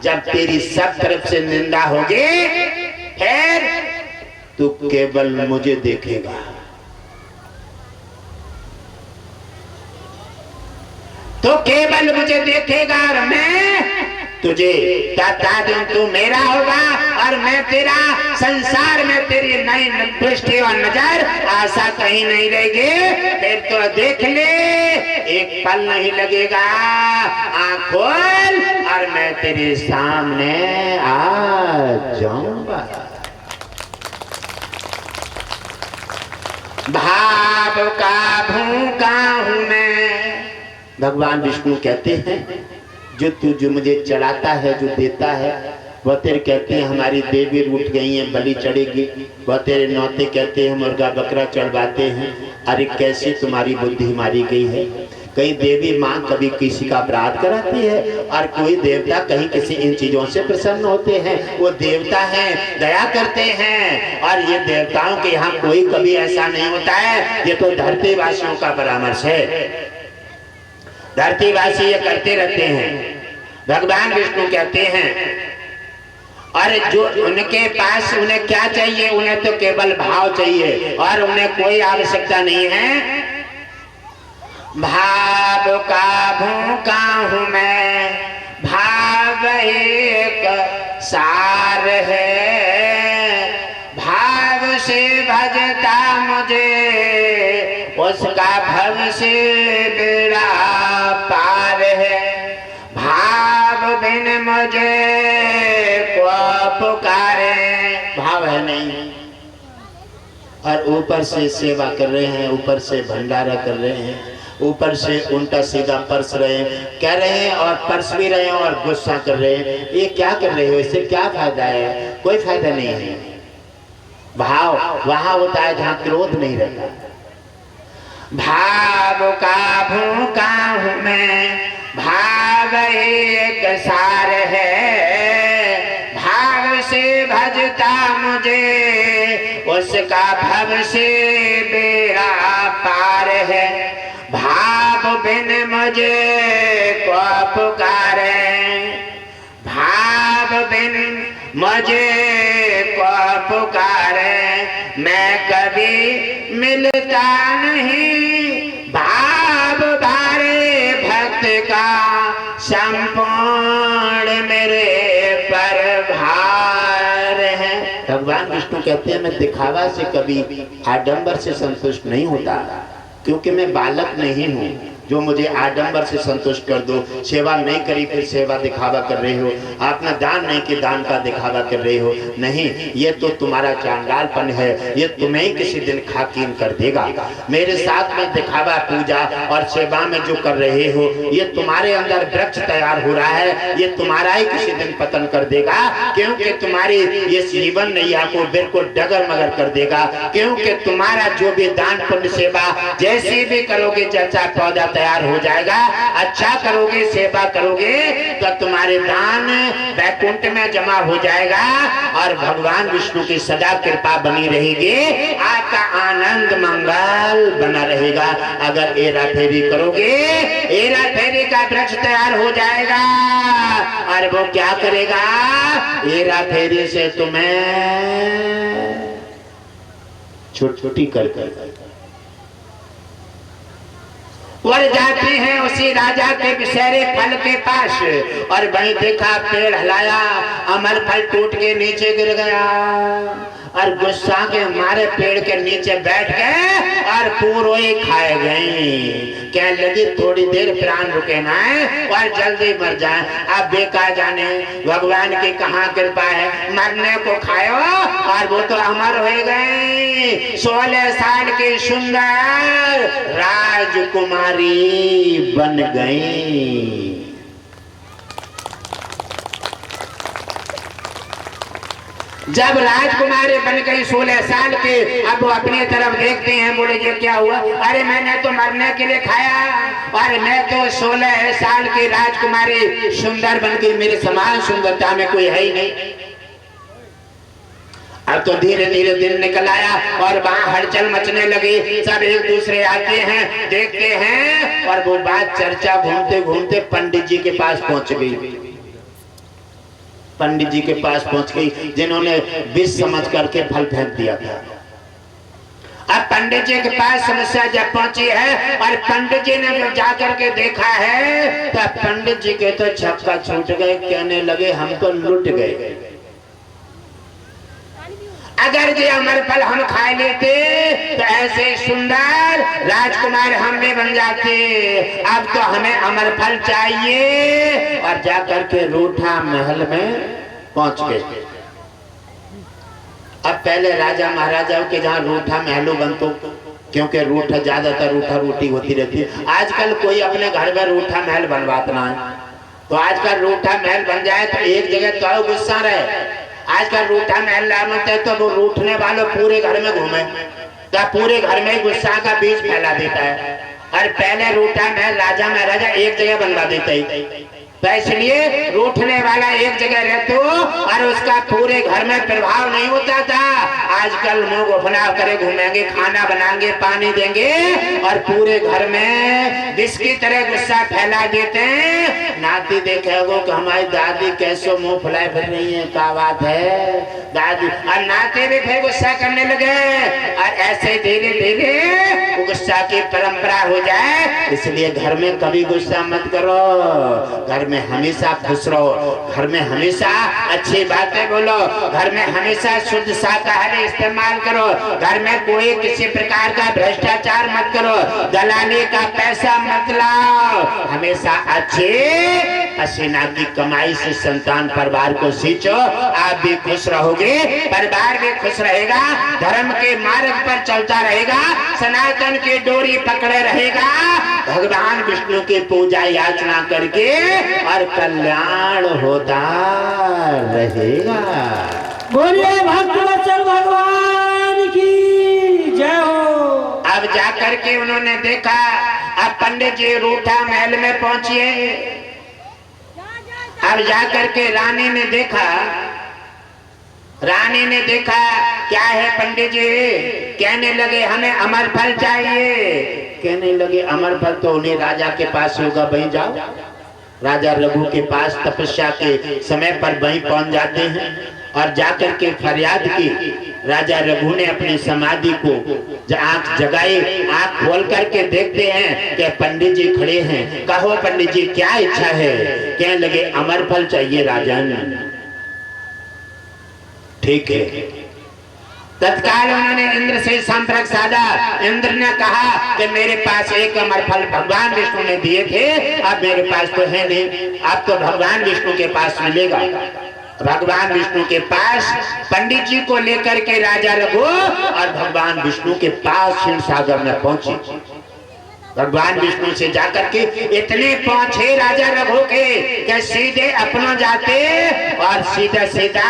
जब तेरी सब तरफ से निंदा होगी फिर तू केवल मुझे देखेगा। तो केवल मुझे देखेगा और मैं तुझे बता दूं तू मेरा होगा और मैं तेरा। संसार में तेरी नई दृष्टि और नजर आशा कहीं नहीं रहेगी। फिर तो देख ले, एक पल नहीं लगेगा, आँख खोल और मैं तेरे सामने आ जाऊंगा। भाव का भूखा हूं मैं। भगवान विष्णु कहते हैं जो मुझे चढ़ाता है, जो देता है, वह तेरे कहते हैं हमारी देवी उठ गई हैं, बलि चढ़ेगी। वह तेरे नौते कहते हैं मुर्गा बकरा चढ़वाते हैं। अरे कैसी तुम्हारी बुद्धि मारी गई है। कहीं देवी माँ कभी किसी का अपराध कराती है और कोई देवता कहीं किसी इन चीजों से प्रसन्न होते हैं। वो देवता हैं, दया करते हैं और ये देवताओं के यहाँ कोई कभी ऐसा नहीं होता है। ये तो धरती वासियों का परामर्श है। धरतीवासी ये करते रहते हैं। भगवान विष्णु कहते हैं और जो उनके पास उन्हें क्या चाहिए, उन्हें तो केवल भाव चाहिए और उन्हें कोई आवश्यकता नहीं है। भाव का भूखा हूं मैं, भाव एक सार है, भाव से भजता मुझे उसका भव से बेड़ा पार है। भाव बिन बिन मुझे को पुकारे, भाव है नहीं, और ऊपर से सेवा कर रहे हैं, ऊपर से भंडारा कर रहे हैं, ऊपर से उल्टा सीधा परस रहे हैं, कह रहे हैं और परस भी रहे हैं और गुस्सा कर रहे हैं। ये क्या कर रहे हो, इससे क्या फायदा है? कोई फायदा नहीं है। भाव वहां होता है जहां क्रोध नहीं रहता। भाव का भूखा हूं मैं, भाव एक सार है, भाव से भजता मुझे उसका भव से बेड़ा पार है। भाव बिन मुझे को पुकारे, भाव बिन मुझे को पुकारे, मैं कभी मिलता नहीं, भाव भारे भक्त का संपूर्ण मेरे पर भार है। भगवान विष्णु कहते हैं मैं दिखावा से कभी आडंबर से संतुष्ट नहीं होता, क्योंकि मैं बालक नहीं हूँ जो मुझे आडंबर से संतुष्ट कर दो। सेवा नहीं करी फिर सेवा दिखावा कर रहे हो, आपने दान नहीं कि दान का दिखावा कर रहे हो। नहीं, ये तो तुम्हारा चांडालपन है, ये तुम्हें ही किसी दिन खाकीन कर देगा। मेरे साथ में दिखावा पूजा और सेवा में जो कर रहे हो, ये तुम्हारे अंदर वृक्ष तैयार हो रहा है, ये तुम्हारा ही किसी दिन पतन कर देगा, क्योंकि तुम्हारी ये जीवन नैया को बिल्कुल डगर मगर कर देगा। क्योंकि तुम्हारा जो भी दान पुण्य सेवा जैसी भी करोगे चर्चा पौधा तैयार हो जाएगा। अच्छा करोगे, सेवा करोगे तो तुम्हारे दान वैकुंठ में जमा हो जाएगा और भगवान विष्णु की सदा कृपा बनी रहेगी, आपका आनंद मंगल बना रहेगा। अगर एरा फेरी करोगे, एरा फेरी का वृक्ष तैयार हो जाएगा और वो क्या करेगा, एरा फेरी से तुम्हें छुट्टी कर और जाते हैं उसी राजा के विषैरे फल के पास, और वहीं देखा पेड़ हिलाया, अमर फल टूट के नीचे गिर गया और गुस्सा के मारे पेड़ के नीचे बैठ गए और पूरे खाए गए। क्या लगी थोड़ी देर प्राण रुके ना और जल्दी मर जाए। अब बेका जाने भगवान की कहाँ कृपा है, मरने को खाओ और वो तो अमर हो गए। 16 साल की सुंदर राजकुमारी बन गई। जब राजकुमारी बन गई 16 साल के, अब वो अपनी तरफ देखते हैं, बोले ये क्या हुआ? अरे मैंने तो मरने के लिए खाया और मैं तो 16 साल की राजकुमारी सुंदर बन गई, मेरे समान सुंदरता में कोई है ही नहीं। अब तो धीरे धीरे दिन निकल आया और वहां हलचल मचने लगी। सब एक दूसरे आते हैं, देखते हैं, और वो बात चर्चा घूमते घूमते पंडित जी के पास पहुंच गई। पंडित जी के पास पहुंच गई, जिन्होंने विष समझ करके फल फेंक दिया था। अब पंडित जी के पास समस्या जब पहुंची है और पंडित जी ने जब जाकर के देखा है तो पंडित जी के तो छक्का छूट गए, कहने लगे हम तो लुट गए। अगर ये अमर फल हम खा लेते तो ऐसे सुंदर राजकुमार हम भी बन जाते। अब तो हमें अमर फल चाहिए, और जाकर के रूठा महल में पहुंच गए। अब पहले राजा महाराजाओं के जहाँ रूठा महलों बनतो, क्योंकि रूठा ज्यादातर रूठा रोटी होती रहती है। आजकल कोई अपने घर में रूठा महल बनवाता ना है, तो आजकल रूठा महल बन जाए तो एक जगह तो गुस्सा रहे। आजकल रूठा महल लाते तो वो रूठने वालों पूरे घर में घूमे, तो पूरे घर में गुस्सा का बीज फैला देता है। और पहले रूठा महल राजा महाराजा एक जगह बनवा देते ही, तो इसलिए रूठने वाला एक जगह रहते हो और उसका पूरे घर में प्रभाव नहीं होता था। आजकल मुंह गोफना करे घूमेंगे, खाना बनाएंगे, पानी देंगे और पूरे घर में विष की तरह गुस्सा फैला देते हैं। नाती देखे हो कि हमारी दादी कैसे मुंह फुलाए फिर रही है, क्या बात है दादी, और नाते भी फिर गुस्सा करने लगे और ऐसे धीरे धीरे गुस्सा की परंपरा हो जाए। इसलिए घर में कभी गुस्सा मत करो, घर में हमेशा खुश रहो, घर में हमेशा अच्छी बातें बोलो, घर में हमेशा शुद्ध शाकाहारी इस्तेमाल करो, घर में कोई किसी प्रकार का भ्रष्टाचार मत करो, दलाली का पैसा मत लाओ, हमेशा अच्छे पसीना की कमाई से संतान परिवार को सींचो, आप भी खुश रहोगे, परिवार भी खुश रहेगा, धर्म के मार्ग पर चलता रहेगा, सनातन की डोरी पकड़े रहेगा, भगवान विष्णु की पूजा याचना करके और कल्याण होता रहेगा। बोलिए भक्तवत्सल भगवान की जय हो। अब जाकर के उन्होंने देखा, अब पंडित जी रूठा महल में पहुंचे। अब जाकर के रानी ने देखा क्या है पंडित जी, कहने लगे हमें अमर फल चाहिए। कहने लगे अमर फल तो उन्हें राजा के पास होगा, वहीं जाओ। राजा रघु के पास तपस्या के समय पर वहीं पहुंच जाते हैं और जाकर के फरियाद की। राजा रघु ने अपनी समाधि को आंख जगाई, आंख खोल करके देखते हैं कि पंडित जी खड़े हैं। कहो पंडित जी क्या इच्छा है? कहने लगे अमर फल चाहिए राजन। ठीक है, तत्काल उन्होंने इंद्र से संपर्क साधा। इंद्र ने कहा कि मेरे पास एक अमर फल भगवान विष्णु ने दिए थे, अब मेरे पास तो है नहीं, अब तो भगवान विष्णु के पास मिलेगा। भगवान विष्णु के पास पंडित जी को लेकर के राजा रघु और भगवान विष्णु के पास क्षीर सागर में पहुंचे। भगवान विष्णु से जाकर के इतने पहुंचे राजा रघु के कि सीधे अपना जाते और सीधा सीधा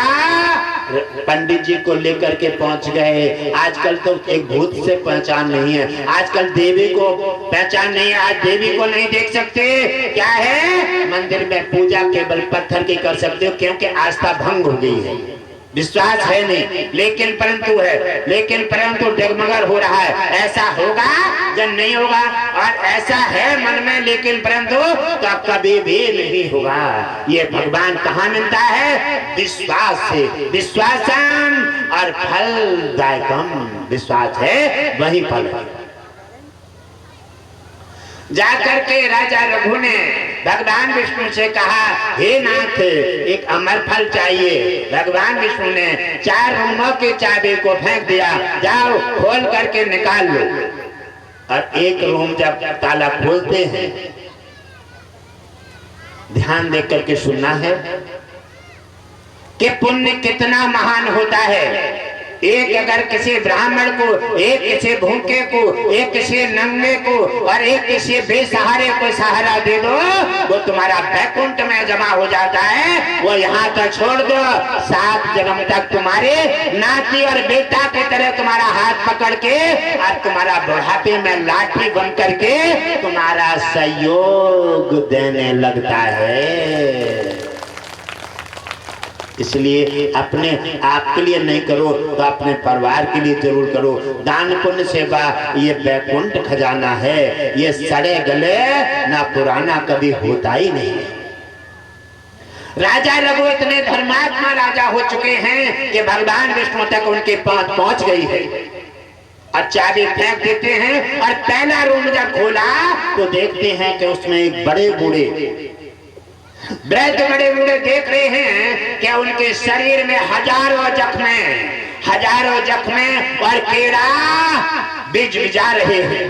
पंडित जी को लेकर के पहुंच गए। आजकल तो एक भूत से पहचान नहीं है, आजकल देवी को पहचान नहीं है, आज देवी को नहीं देख सकते। क्या है, मंदिर में पूजा केवल पत्थर की कर सकते हो, क्योंकि आस्था भंग हो गई है, विश्वास है नहीं, लेकिन परंतु डगमगर हो रहा है। ऐसा होगा जब नहीं होगा, और ऐसा है मन में लेकिन परंतु तो कभी भी नहीं होगा। ये भगवान कहाँ मिलता है? विश्वास से। विश्वासम और फलदायकम, विश्वास है वही फल है। जाकर के राजा रघु ने भगवान विष्णु से कहा, हे नाथ एक अमर फल चाहिए। भगवान विष्णु ने 4 रूमों की चाबी को फेंक दिया, जाओ खोल करके निकाल लो। और एक रूम जब ताला खोलते हैं, ध्यान देख करके सुनना है कि पुण्य कितना महान होता है। एक अगर किसी ब्राह्मण को, एक किसी भूखे को, एक किसी नंगे को और एक किसी बेसहारे को सहारा दे दो, वो तुम्हारा बैकुंठ में जमा हो जाता है। वो यहाँ तक छोड़ दो, 7 जन्म तक तुम्हारे नाती और बेटा की तरह तुम्हारा हाथ पकड़ के और तुम्हारा बुढ़ापे में लाठी बन करके तुम्हारा सहयोग देने लगता है। इसलिए अपने आप के लिए नहीं करो तो अपने परिवार के लिए जरूर करो। दान पुण्य सेवा ये बैकुंठ खजाना है, ये सड़े गले ना पुराना कभी होता ही नहीं। राजा रघु इतने धर्मात्मा राजा हो चुके हैं कि भगवान विष्णु तक उनके पहुंच गई है और चाबी फेंक देते हैं। और पहला रूम जब खोला तो देखते हैं कि उसमें एक बड़े बूढ़े देख रहे हैं कि उनके शरीर में हजारों जख्में और कीड़ा बिजा रहे हैं।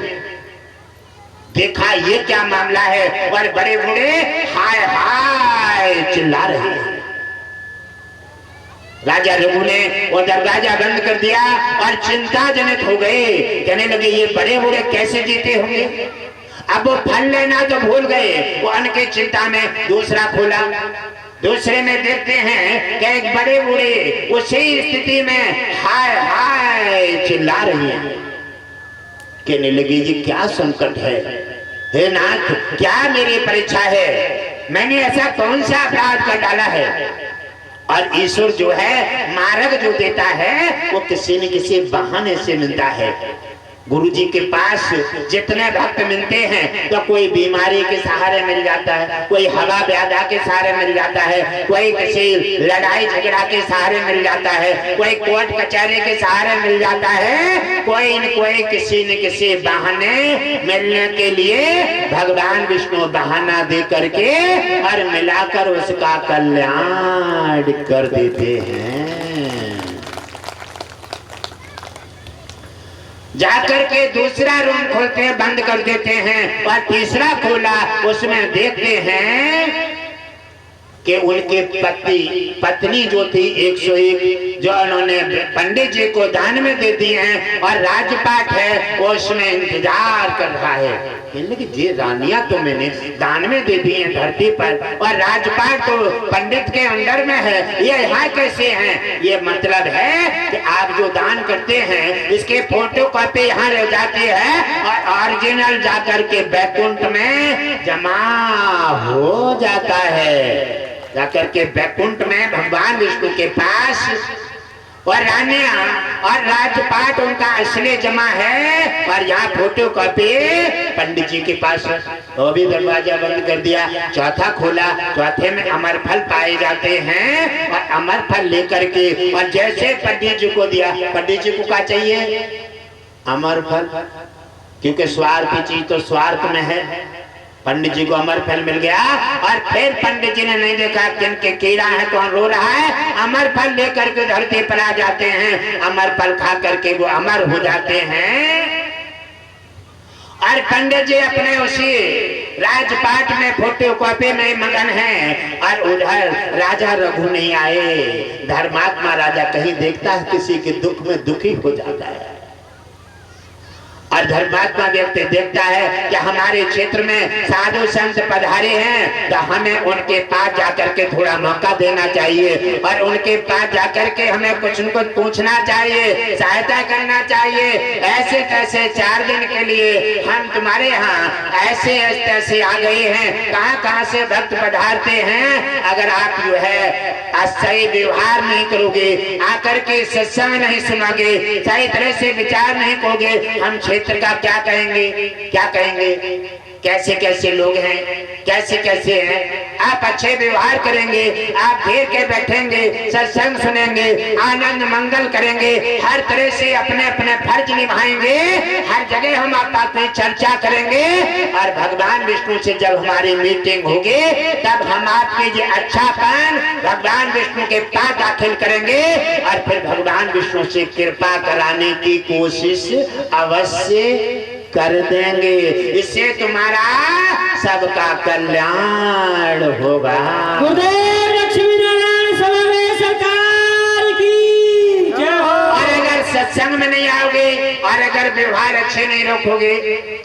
देखा ये क्या मामला है, और बड़े बूढ़े हाय हाय चिल्ला रहे हैं। राजा रघु ने वो दरवाजा बंद कर दिया और चिंताजनक हो गए। कहने लगे ये बड़े बूढ़े कैसे जीते होंगे। अब वो फल लेना तो भूल गए, वो अन्न की चिंता में दूसरा खोला। दूसरे में देखते हैं कि एक बड़े बूढ़े उसी स्थिति में हाय हाय चिल्ला रही हैं। कहने लगे ये क्या संकट है, हे नाथ क्या मेरी परीक्षा है, मैंने ऐसा कौन सा अपराध कर डाला है। और ईश्वर जो है मार्ग जो देता है वो किसी न किसी बहाने से मिलता है। गुरु जी के पास जितने भक्त मिलते हैं तो कोई बीमारी के सहारे मिल जाता है, कोई हवा व्याधा के सहारे मिल जाता है, कोई किसी लड़ाई झगड़ा के सहारे मिल जाता है, कोई कोर्ट कचहरी के सहारे मिल जाता है, कोई किसी न किसी बहाने मिलने के लिए भगवान विष्णु बहाना दे करके और मिलाकर उसका कल्याण कर देते हैं। जाकर के दूसरा रूम खोलते हैं, बंद कर देते हैं, और तीसरा खोला उसमें देखते हैं कि उनके पत्नी जो थी 101 जो उन्होंने पंडित जी को दान में दे दी हैं और राजपाट है वो उसमें इंतजार कर रहा है। ये रानियां तो मैंने दान में दे दी हैं धरती पर और राजपाट तो पंडित के अंडर में है, ये यहाँ कैसे हैं? ये मतलब है कि आप जो दान करते हैं इसके फोटो कॉपी यहाँ रह जाती है और ओरिजिनल जाकर के बैकुंठ में जमा हो जाता है। जाकर के बैकुंठ में भगवान विष्णु के पास और रानियां और राजपाट उनका असली जमा है और यहाँ फोटो कॉपी पंडित जी के पास है। वो भी दरवाजा बंद कर दिया, चौथा खोला, चौथे में अमर फल पाए जाते हैं और अमर फल लेकर के और जैसे पंडित जी को दिया, पंडित जी को क्या चाहिए? अमर फल, क्योंकि स्वार्थ की चीज तो स्वार्थ में है। पंडित जी को अमर फल मिल गया और फिर पंडित जी ने नहीं देखा कि इनके कीड़ा है कौन रो रहा है, अमर फल लेकर के धरती पर आ जाते हैं, अमर फल खा करके वो अमर हो जाते हैं। और पंडित जी अपने उसी राजपाट में फोटो कॉपी में मगन हैं और उधर राजा रघु नहीं आए। धर्मात्मा राजा कहीं देखता है किसी के दुख में दुखी हो जाता है और धर्मात्मा व्यक्ति देखता है कि हमारे क्षेत्र में साधु संत पधारे हैं तो हमें उनके पास जाकर के थोड़ा मौका देना चाहिए और उनके पास जाकर के हमें कुछ न कुछ पूछना चाहिए, सहायता करना चाहिए। ऐसे तैसे 4 दिन के लिए हम तुम्हारे यहाँ ऐसे तैसे आ गए हैं, कहाँ से भक्त पधारते हैं। अगर आप जो है सही व्यवहार नहीं करोगे, आकर के सत्संग नहीं सुनोगे, सही तरह से विचार नहीं करोगे, हम क्षेत्र का क्या कहेंगे? क्या कहेंगे? कैसे कैसे लोग हैं, कैसे कैसे हैं। आप अच्छे व्यवहार करेंगे, आप घेर के बैठेंगे, सत्संग सुनेंगे, आनंद मंगल करेंगे, हर तरह से अपने अपने फर्ज निभाएंगे, हर जगह हम आपस में चर्चा करेंगे और भगवान विष्णु से जब हमारी मीटिंग होगी तब हम आपके ये अच्छापन भगवान विष्णु के पास दाखिल करेंगे और फिर भगवान विष्णु से कृपा कराने की कोशिश अवश्य कर देंगे। इससे तुम्हारा सबका कल्याण होगा। गुरुदेव लक्ष्मी नारायण सभा में सरकार की जय हो। और अगर सत्संग में नहीं आओगे और अगर व्यवहार अच्छे नहीं रखोगे,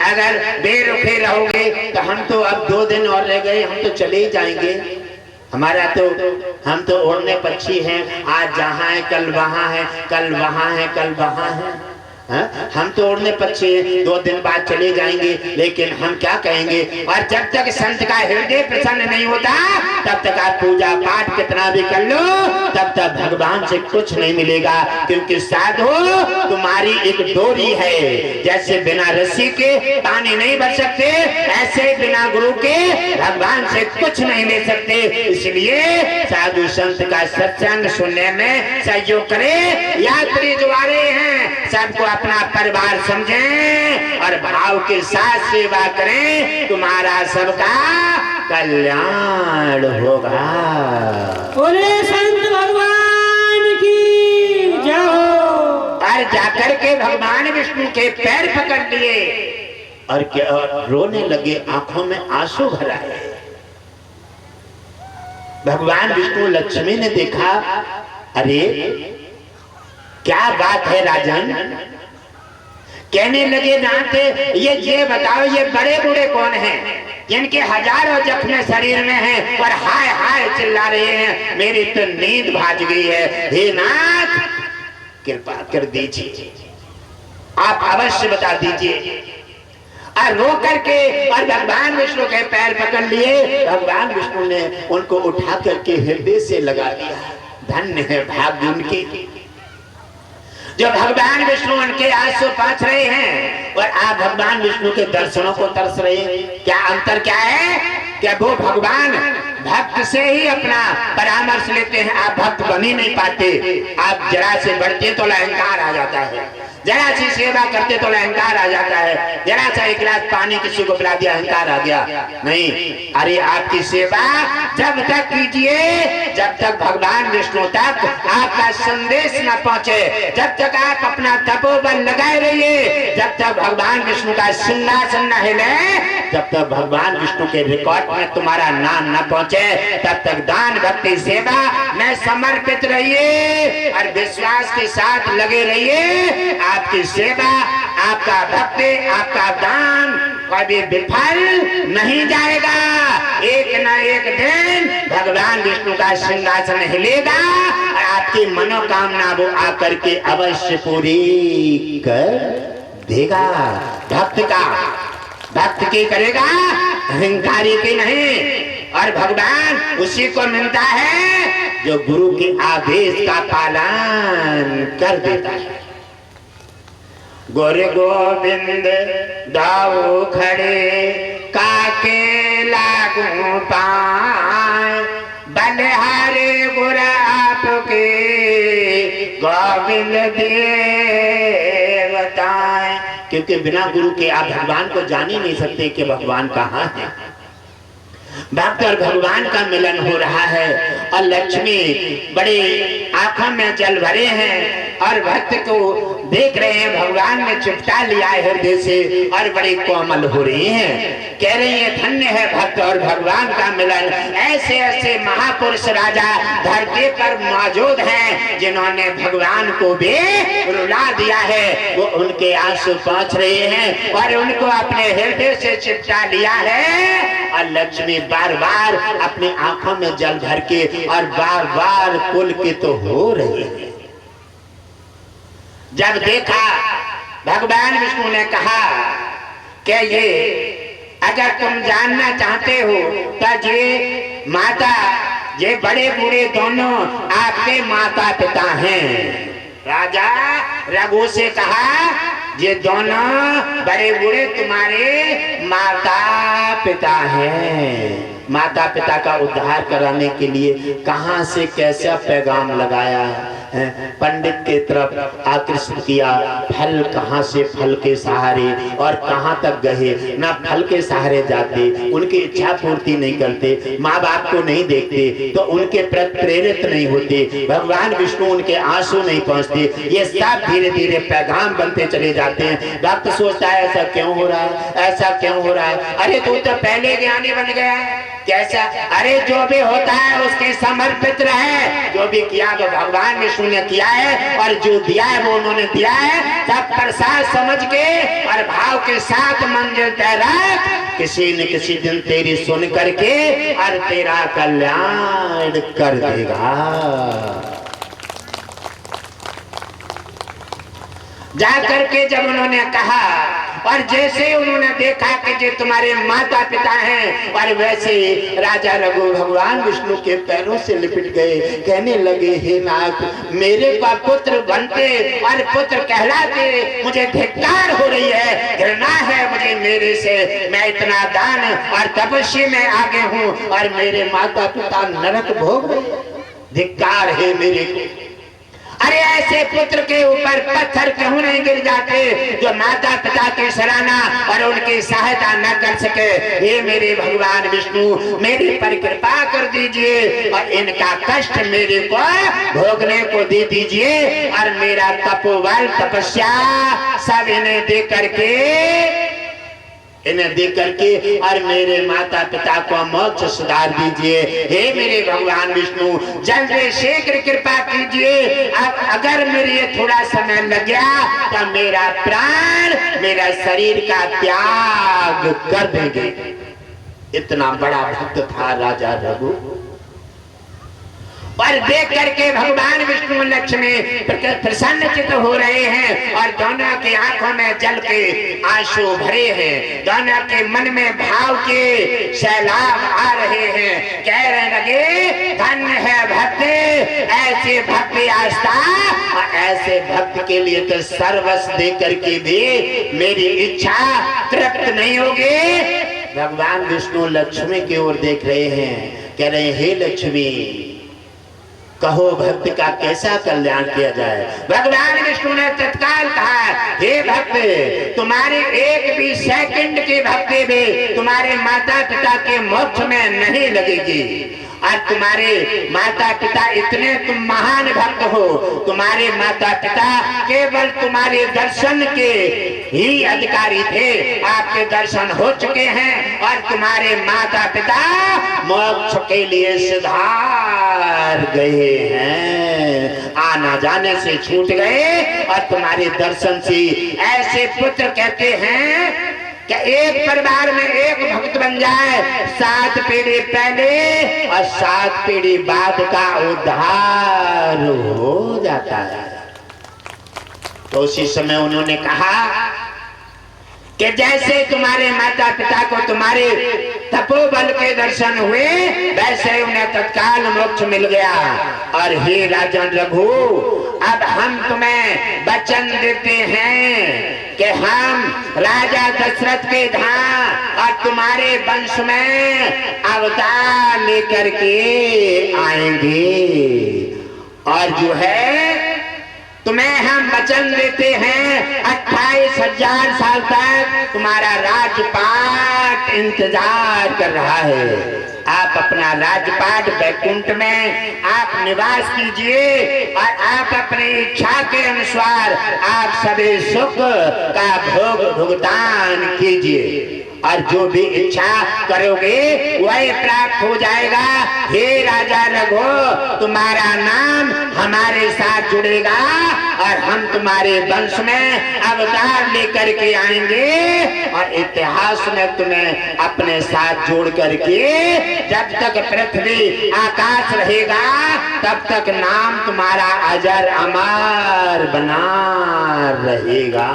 अगर बेरुखे रहोगे तो हम तो अब 2 दिन और रह गए, हम तो चले ही जाएंगे। हमारा तो हम तो उड़ने पक्षी हैं, आज जहाँ है कल वहाँ है, कल वहाँ है कल वहाँ है। हम तो उड़ने पक्षी हैं, 2 दिन बाद चले जाएंगे, लेकिन हम क्या कहेंगे? और जब तक संत का हृदय प्रसन्न नहीं होता तब तक आप पूजा पाठ कितना भी कर लो तब तक भगवान से कुछ नहीं मिलेगा। क्योंकि साधु तुम्हारी एक डोरी है, जैसे बिना रस्सी के पानी नहीं भर सकते, ऐसे बिना गुरु के भगवान से कुछ नहीं ले सकते। इसलिए साधु संत का सत्संग सुनने में सहयोग करे। यात्री जो आ रहे हैं सबको अपना परिवार समझें और भाव के साथ सेवा करें, तुम्हारा सबका कल्याण होगा। बोले संत भगवान की जय हो। और जाकर के भगवान विष्णु के पैर पकड़ लिए और क्या रोने लगे, आंखों में आंसू भर आए। भगवान विष्णु लक्ष्मी ने देखा, अरे क्या बात है राजन। कहने लगे नाथ ये बताओ ये बड़े बूढ़े कौन हैं जिनके हजारों जख्म शरीर में हैं और हाय हाय चिल्ला रहे हैं, मेरी तो नींद भाग गई है। हे नाथ कृपा कर दीजिए, आप अवश्य बता दीजिए। और रो करके और भगवान विष्णु के पैर पकड़ लिए। भगवान विष्णु ने उनको उठा करके हृदय से लगा दिया। धन्य है भाग्य उनकी जो भगवान विष्णु उनके आंसू पोंछ रहे हैं और आप भगवान विष्णु के दर्शनों को तरस रहे हैं। क्या अंतर क्या है? क्या वो भगवान भक्त से ही अपना परामर्श लेते हैं, आप भक्त बन ही नहीं पाते। आप जरा से बढ़ते तो अहंकार आ जाता है। जरा सी सेवा करते तो अहंकार आ जाता है, जरा सा एक गिलास पानी किसी को पिला दिया अहंकार आ गया। नहीं, अरे आपकी सेवा जब तक कीजिए जब तक भगवान विष्णु तक आपका संदेश न पहुंचे, जब तक आप अपना तपोबल लगाए रहिए, जब तक भगवान विष्णु का सिंहासन न हिले, जब तक भगवान विष्णु के रिकॉर्ड में तुम्हारा नाम न पहुंचे, तब तक दान भक्ति सेवा में समर्पित रहिए और विश्वास के साथ लगे रहिए। आपकी सेवा, आपका भक्ति, आपका दान कभी विफल नहीं जाएगा। एक न एक दिन भगवान विष्णु का सिंहासन हिलेगा और आपकी मनोकामना वो आकर के अवश्य पूरी कर देगा। भक्त की करेगा, अहंकारी की नहीं। और भगवान उसी को मिलता है जो गुरु के आदेश का पालन कर देता है। गोरे गोविंद दाऊ खड़े काके लागू पाए, बलिहारे गुर आपके गोविंद देवताएं। क्योंकि बिना गुरु के आप भगवान को जान ही नहीं सकते कि भगवान कहाँ है। भक्त और भगवान का मिलन हो रहा है और लक्ष्मी बड़ी आंखों में जल भरे हैं और भक्त को देख रहे हैं, भगवान ने चिपटा लिया है हृदय से और बड़ी कोमल हो रही हैं। कह रही है धन्य है भक्त और भगवान का मिलन। ऐसे ऐसे महापुरुष राजा धरती पर मौजूद हैं जिन्होंने भगवान को भी रुला दिया है। वो उनके आंसू पहुंच रहे हैं और उनको अपने हृदय से चिपटा लिया है। और लक्ष्मी बार बार अपनी आंखों में जल भर के और बार बार पुलकित हो रही है। जब देखा भगवान विष्णु ने कहा कि ये अगर तुम जानना चाहते हो तो ये माता, ये बड़े बूढ़े दोनों आपके माता पिता हैं। राजा रघु से कहा ये दोनों बड़े बूढ़े तुम्हारे माता पिता हैं। माता पिता का उद्धार कराने के लिए कहां से कैसा पैगाम लगाया है, पंडित के तरफ आकर्षित किया। फल कहां से, फल के सहारे, और कहां तक गए, ना फल के सहारे जाते, उनकी इच्छा पूर्ति नहीं करते, माँ बाप को नहीं देखते तो उनके प्रति प्रेरित नहीं होते, भगवान विष्णु उनके आंसू नहीं पहुंचते। ये सब धीरे धीरे पैगाम बनते चले जाते हैं। भक्त सोचता है ऐसा क्यों हो रहा है, ऐसा क्यों हो रहा है। अरे तू तो पहले ज्ञानी बन गया, कैसा? अरे जो भी होता है उसके समर्पित रहे। जो भी किया वो भगवान विष्णु ने किया है और जो दिया है वो उन्होंने दिया है। सब प्रसाद समझ के और भाव के साथ मंजिल तय रख। किसी न किसी दिन तेरी सुन करके और तेरा कल्याण कर देगा। जा करके जब उन्होंने कहा और जैसे उन्होंने देखा कि जो तुम्हारे माता पिता हैं, और वैसे राजा रघु भगवान विष्णु के पैरों से लिपट गए। कहने लगे हे नाथ, मेरे का पुत्र बनते और पुत्र कहलाते मुझे धिक्कार हो रही है, घृणा है मुझे मेरे से। मैं इतना दान और तपस्या में आगे हूँ और मेरे माता पिता नरक भोग रहे, धिक्कार है मेरे को। अरे ऐसे पुत्र के ऊपर पत्थर क्यों नहीं गिर जाते जो माता पिता की सराहना और उनकी सहायता न कर सके। हे मेरे भगवान विष्णु, मेरे पर कृपा कर दीजिए और इनका कष्ट मेरे को भोगने को दे दीजिए और मेरा तपोबल तपस्या सब इन्हें दे करके और मेरे माता पिता को मोक्ष सुधार दीजिए। हे मेरे भगवान विष्णु, जल्दी शीघ्र कृपा कीजिए। अब अगर मेरे ये थोड़ा समय लग गया तो मेरा प्राण, मेरा शरीर का त्याग कर देंगे। इतना बड़ा भक्त था राजा रघु। और देख करके भगवान विष्णु लक्ष्मी प्रसन्नचित हो रहे हैं और दोनों की आंखों में जल के आंसू भरे हैं। दोनों के मन में भाव के सैलाब आ रहे हैं। कहने लगे धन्य है भक्त, ऐसे भक्ति आस्था और ऐसे भक्त के लिए तो सर्वस्व दे करके भी मेरी इच्छा तृप्त नहीं होगी। भगवान विष्णु लक्ष्मी की ओर देख रहे हैं, कह रहे हैं हे लक्ष्मी, कहो भक्त का कैसा कल्याण किया जाए। भगवान विष्णु ने तत्काल कहा, हे भक्त, तुम्हारी एक भी सेकंड की भक्ति भी तुम्हारे माता पिता के मोक्ष में नहीं लगेगी। और तुम्हारे माता पिता इतने तुम महान भक्त हो, तुम्हारे माता पिता केवल तुम्हारे दर्शन के ही अधिकारी थे, आपके दर्शन हो चुके हैं और तुम्हारे माता पिता मोक्ष के लिए सिधार गए हैं, आना जाने से छूट गए और तुम्हारे दर्शन से ऐसे पुत्र कहते हैं कि एक परिवार में एक भक्त बन जाए, 7 पीढ़ी पहले और 7 पीढ़ी बाद का उद्धार हो जाता है। तो उसी समय उन्होंने कहा कि जैसे तुम्हारे माता पिता को तुम्हारे तपोबल के दर्शन हुए, वैसे उन्हें तत्काल मोक्ष मिल गया। और हे राजन रघु, अब हम तुम्हें वचन देते हैं कि हम राजा दशरथ के धाम और तुम्हारे वंश में अवतार लेकर के आएंगे। और जो है तुम्हें हम वचन देते हैं 28,000 साल तक तुम्हारा राजपाट इंतजार कर रहा है। आप अपना राजपाट बैकुंठ में आप निवास कीजिए और आप अपनी इच्छा के अनुसार आप सभी सुख का भोग भुगतान कीजिए और जो भी इच्छा करोगे वही प्राप्त हो जाएगा। हे राजा रघु, तुम्हारा नाम हमारे साथ जुड़ेगा और हम तुम्हारे वंश में अवतार लेकर के आएंगे और इतिहास में तुम्हें अपने साथ जोड़ करके जब तक पृथ्वी आकाश रहेगा तब तक नाम तुम्हारा अजर अमर बना रहेगा।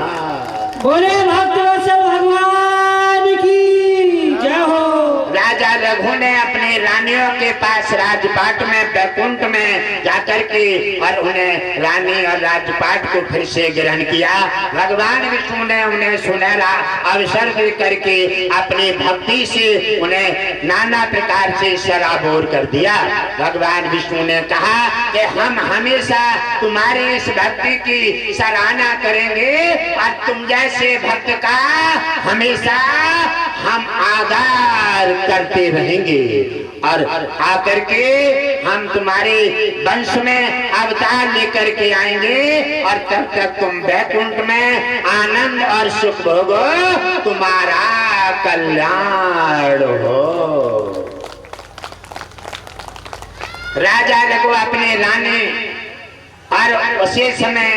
बोले भक्तवत्सल भगवान की जय हो। राजा रघु ने अपनी रानियों के पास राजपाट में बैकुंठ में जाकर के और उन्हें रानी और राजपाट को फिर से ग्रहण किया। भगवान विष्णु ने उन्हें सुनहरा अवसर दे करके अपनी भक्ति से उन्हें नाना प्रकार से सराबोर कर दिया। भगवान विष्णु ने कहा कि हम हमेशा तुम्हारी इस भक्ति की सराहना करेंगे और तुम जैसे भक्त का हमेशा हम आदर करते रहेंगे और आकर के हम तुम्हारे वंश में अवतार लेकर के आएंगे और तब तक तुम बैकुंठ में आनंद और सुख भोगो, तुम्हारा कल्याण हो। राजा रघु अपने रानी और उसी समय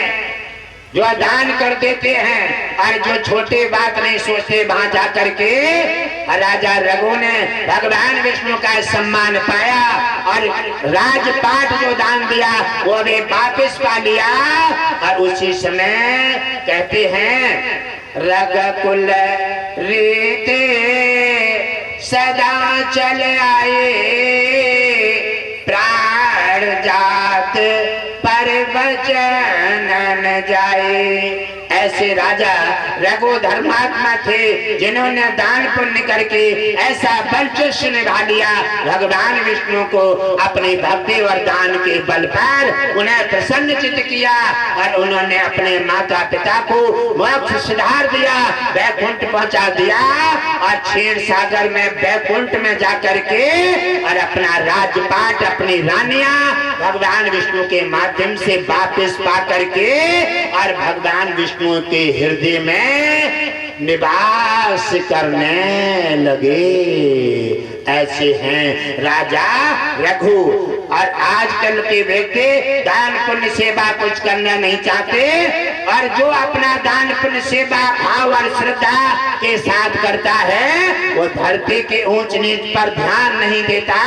जो दान कर देते हैं और जो छोटे बात नहीं सोचते वहां जा करके राजा रघु ने भगवान विष्णु का सम्मान पाया और राजपाट जो दान दिया वो भी वापिस पा लिया। और उसी समय कहते हैं रघुकुल रीते सदा चल आए, प्राण जात पर वचन न जाए। ऐसे राजा रघु धर्मात्मा थे जिन्होंने दान पुण्य करके ऐसा बलचुष्य निभा लिया। भगवान विष्णु को अपनी भक्ति और दान के बल पर उन्हें प्रसन्न चित्त किया और उन्होंने अपने माता पिता को मोक्ष सुधार दिया, बैकुंठ पहुंचा दिया और क्षीर सागर में बैकुंठ में जाकर के और अपना राजपाट अपनी रानियां भगवान विष्णु के माध्यम से वापस पा करके और भगवान विष्णु के हृदय में निवास करने लगे। ऐसे हैं राजा रघु। और आजकल के व्यक्ति दान पुण्य सेवा कुछ करना नहीं चाहते और जो अपना दान पुण्य सेवा भाव और श्रद्धा के साथ करता है वो धरती के ऊंच नीच पर ध्यान नहीं देता,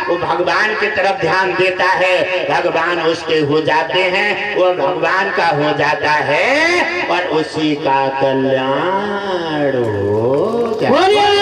वो भगवान की तरफ ध्यान देता है। भगवान उसके हो जाते हैं, वो भगवान का हो जाता है और उसी का कल्याण हो जाता है।